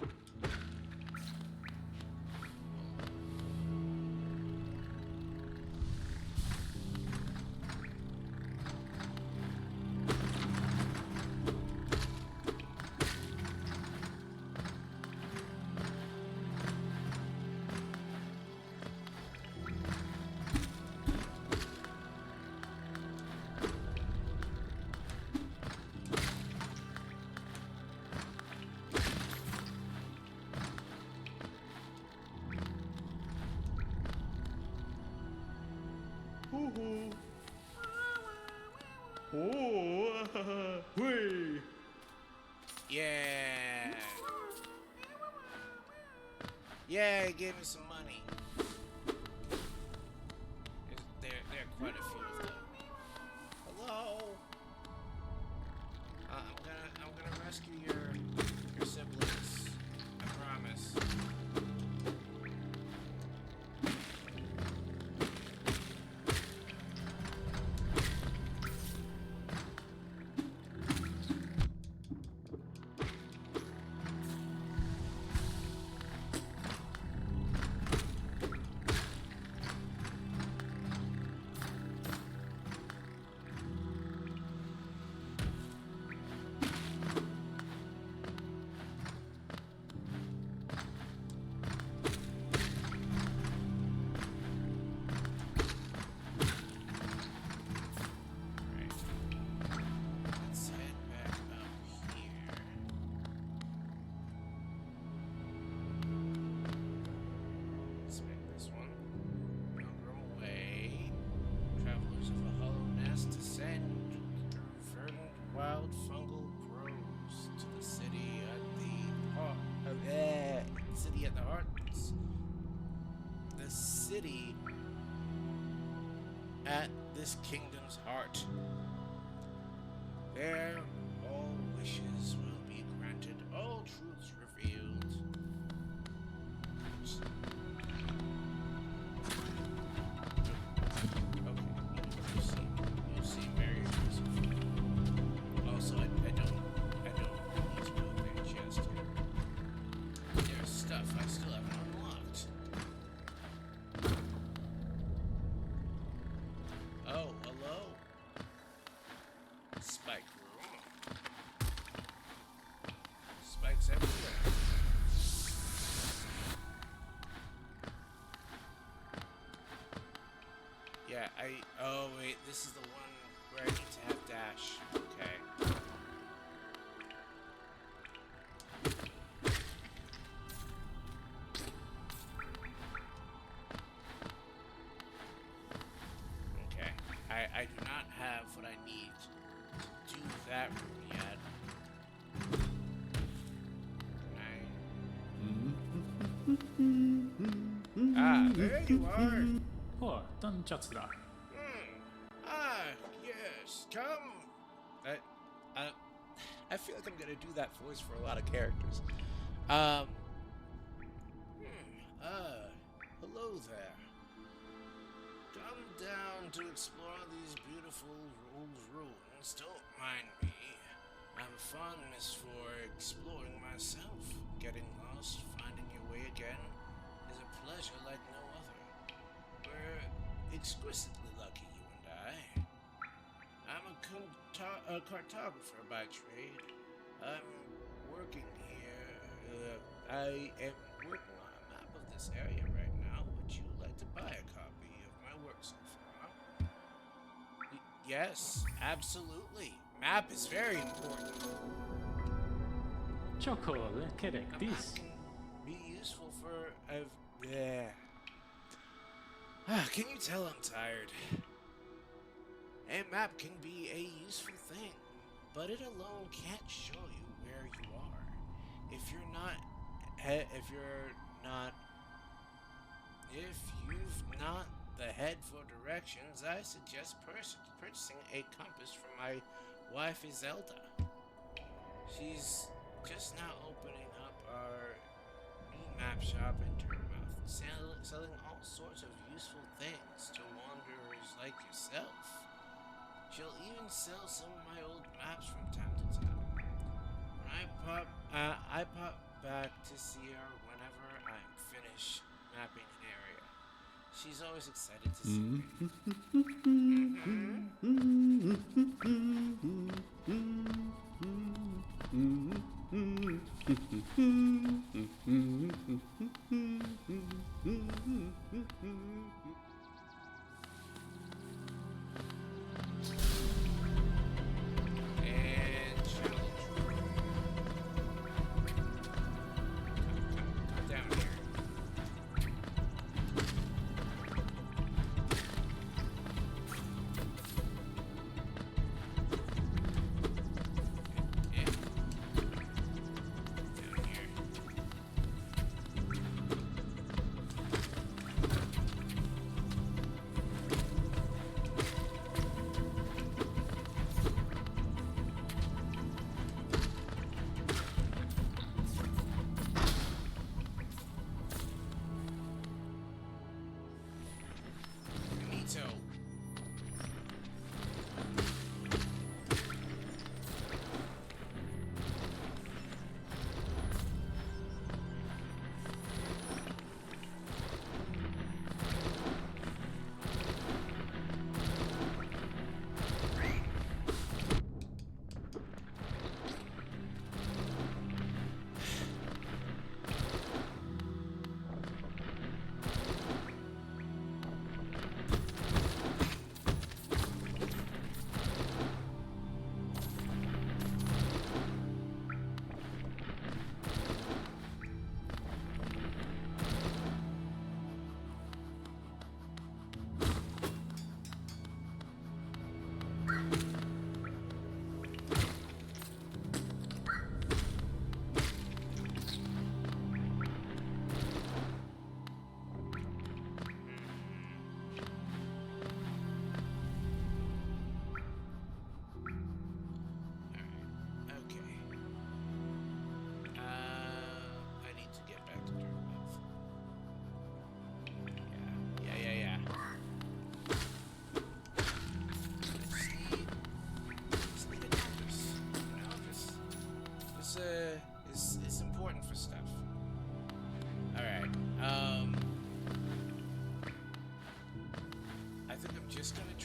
Yeah. Yeah, he gave me some money. There are quite a few of them. Hello. I'm gonna rescue your siblings. I promise. the city at this kingdom's heart. There, all wishes will be granted, all truths revealed. Okay, you seem very aggressive. Also, I don't need to go there just yet. There's stuff I still haven't unlocked. Oh, hello. Spike room. Spikes everywhere. Yeah, oh wait, this is the one where I need to have dash. Okay. Okay. I do not have what I need to do that room yet. There you are. おい、ダンチャツだ。Yes, come. I feel like I'm gonna do that voice for a lot of characters. Hello there. Come down to explore these beautiful old ruins. Don't mind me. I have a fondness for exploring myself. Getting lost, finding your way again, is a pleasure like no other. We're exquisitely lucky, you and I. I'm a cartographer by trade. I'm working here. I am working on a map of this area right now. Would you like to buy a copy of my work so far? Yes, absolutely. Map is very important. Choco, kerek A map this. can be useful for can you tell I'm tired? A map can be a useful thing, but it alone can't show you where you are. If you've not the head for directions, I suggest purchasing a compass from my wife Izelda. She's just now opening up our new map shop in Turnmouth, selling all sorts of useful things to wanderers like yourself. She'll even sell some of my old maps from time to time. When I pop back to see her whenever I'm finished mapping an area. She's always excited to see me. And she'll come down here. Yeah. Down here.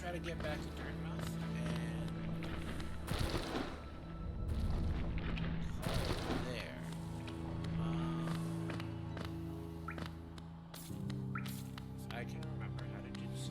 try to get back to Dirtmouth and call it there. If I can remember how to do so.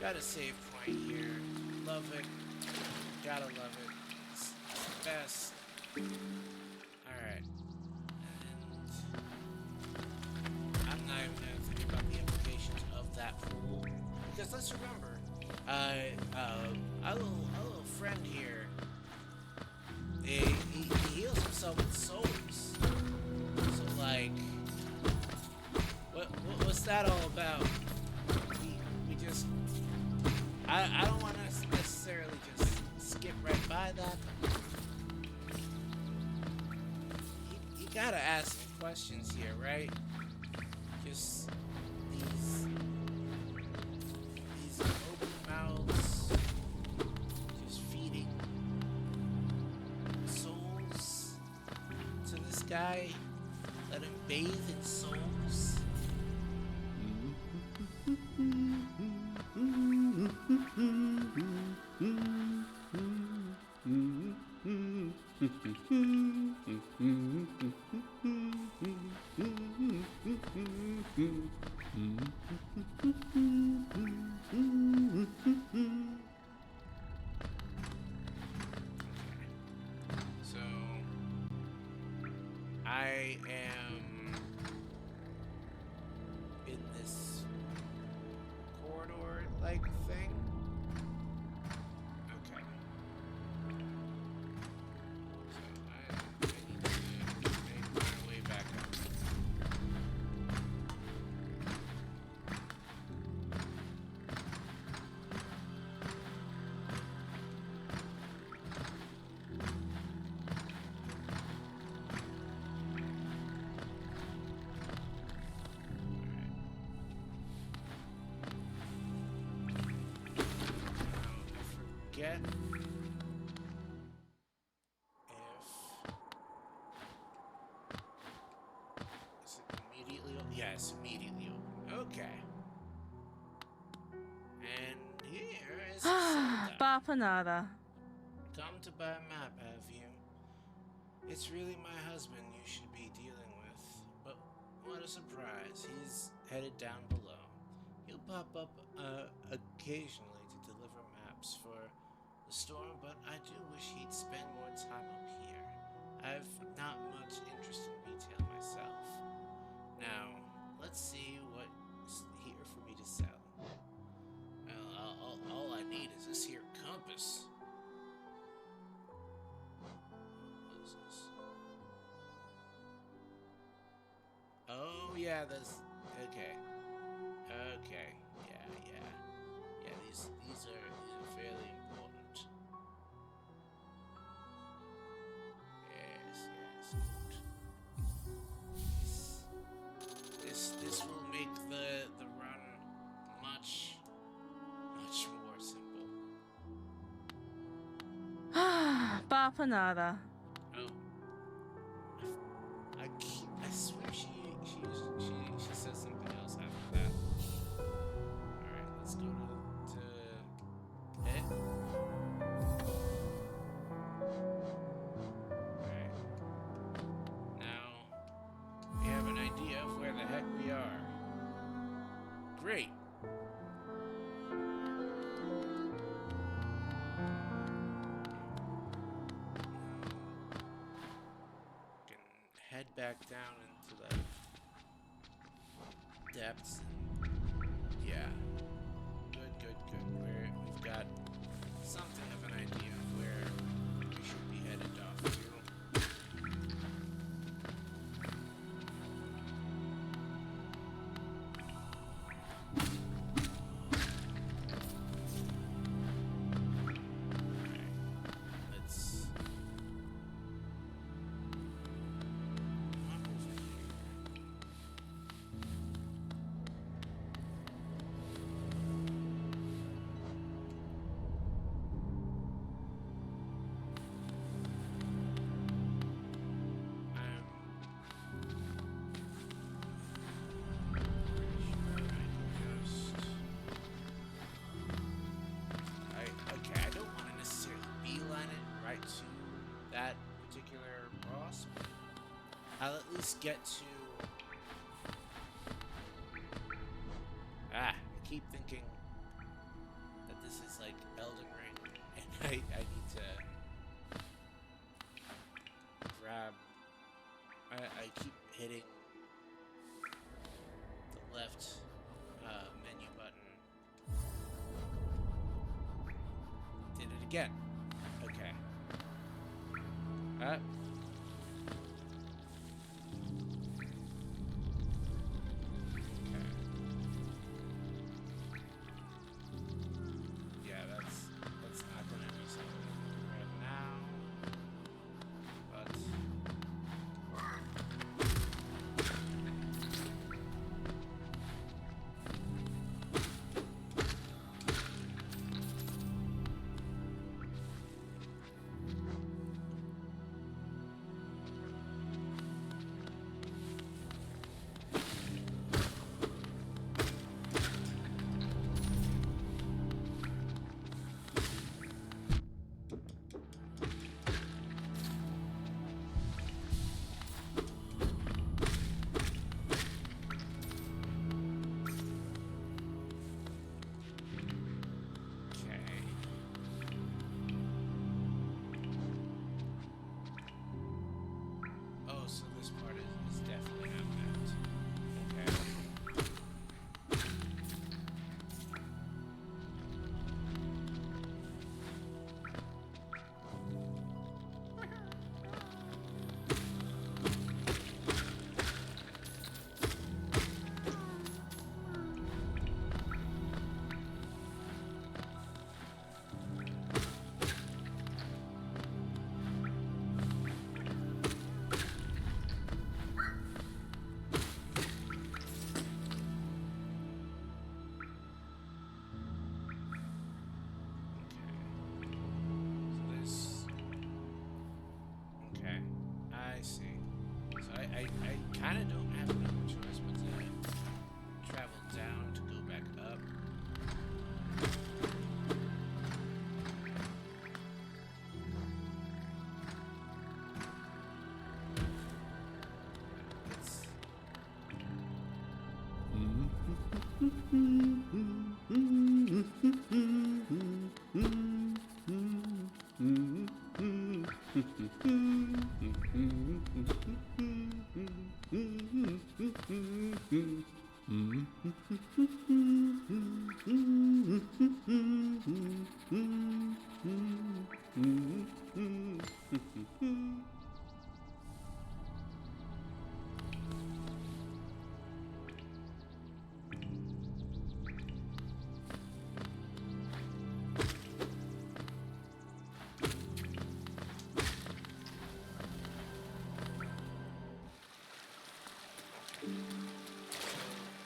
Got a save point here. Love it. Gotta love it. It's the best. Alright. And I'm not even gonna think about the implications of that pool. Because let's remember, our little friend here, he heals himself with souls. So like, what's that all about? We just, I don't want to necessarily just skip right by that. You gotta ask some questions here, right? Just these open mouths, just feeding souls to this guy. Let him bathe in souls. So I am in this corridor-like thing. Okay. So I need to make my way back up. Forget is it immediately open? Yes, immediately open. Okay. And here is Bapanada. Come to buy a map, have you? It's really my husband you should be dealing with. But what a surprise. He's headed down below. He'll pop up occasionally to deliver maps for the storm, but I do wish he'd spend more time up here. I've not much interest in retail myself. Now, let's see what's here for me to sell. Well, all I need is this here compass. What is this? Oh yeah, that's okay. Okay, yeah. These are fairly important. Yes, good. This will make the run much more simple. Bapanada. Oh, I swear she says something else after that. All right, let's go to it. All right. Now we have an idea of where the heck we are. Great. Can head back down into the depths. Yeah. Good. We've got something of an idea of where we should be headed off to. Let's come over here. Okay, I don't want to necessarily beeline it right to that particular boss, but I'll at least get to... I keep thinking that this is like Elden Ring, and I need to grab... I keep hitting the left menu button. Did it again. Okay. Okay. Yeah, that's not gonna do something right now. But okay. Oh, so this part is definitely not mapped. Okay. Okay, I see. So I kind of don't have no choice but to travel down to go back up. It's,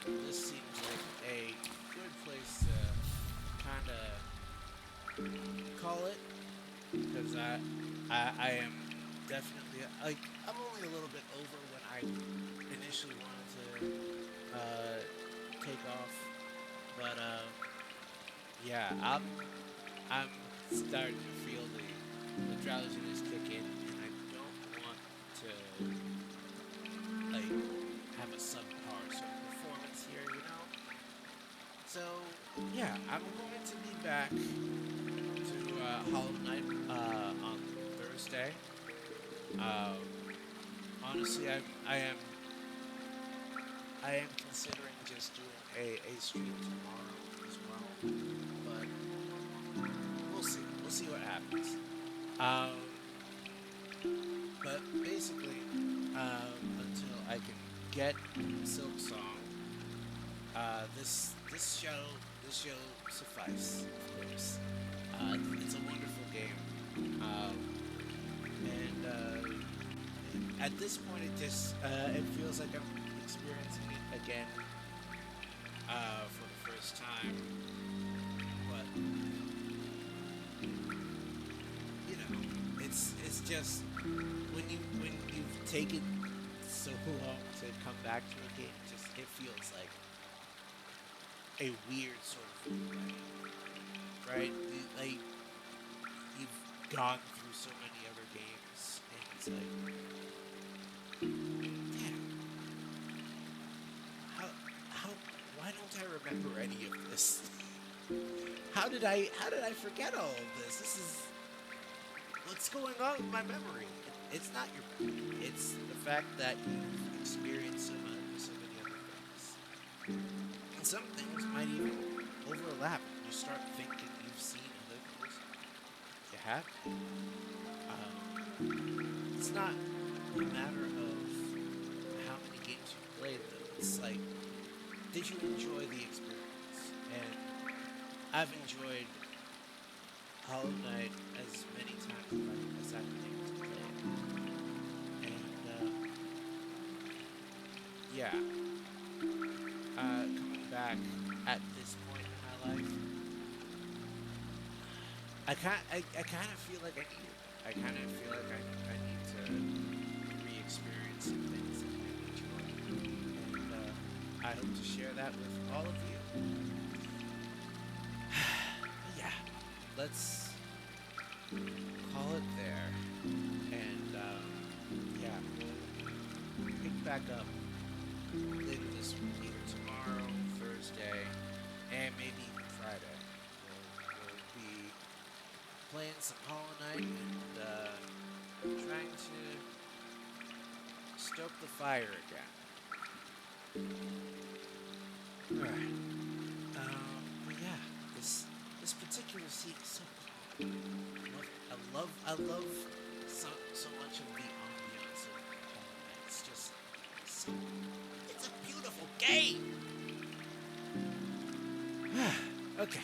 this seems like a good place to kind of call it, because I am definitely, like, I'm only a little bit over when I initially wanted to take off, but yeah, I'm starting to feel the drowsiness kick in, and I don't want to like have a subpar sort of performance here, you know. So yeah, I'm going to be back to Hollow Knight on Thursday. Honestly, I am considering just doing a stream tomorrow as well, but we'll see what happens. But basically, until I can get Silk Song, this show suffice, of course. It's a wonderful game, and at this point, it feels like I'm experiencing it again for the first time. But you know, it's just when you've taken so long to come back to a game, it feels like a weird sort of way, right? Like you've gone through so many other games, and it's like, damn, why don't I remember any of this? How did I forget all of this? This is what's going on with my memory. It's not your brain. It's the fact that you've experienced so many other things. And some things might even overlap. You start thinking you've seen other things. You have. It's not a matter of how many games you've played, though. It's like, did you enjoy the experience? And I've enjoyed Hollow Knight as many times as I've been able to play it. And, yeah. Coming back at this point in my life, I kind of feel like I need it. I kind of feel like I need to re-experience some things that I enjoy. And, I hope to share that with all of you. Yeah, let's call it there. And, yeah, we'll pick back up later this week, either tomorrow, Thursday, and maybe even Friday. We'll be playing some Hollow Knight and trying to stoke the fire again. Alright. But yeah, this particular scene is so calm. I love so much of the ambiance of Hollow Knight. It's just it's a beautiful game. Okay.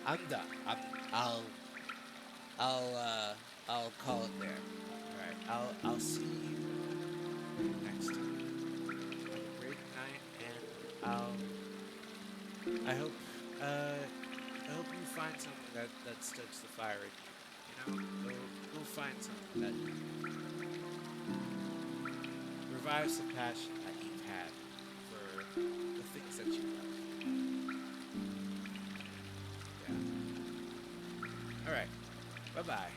I'm done. I'll call it there. Alright. I'll see you next time. Have a great night, and I hope you find something that stokes the fire in you. You know, go find something that revives the passion that you've had for the things that you love. Yeah. All right. Bye-bye.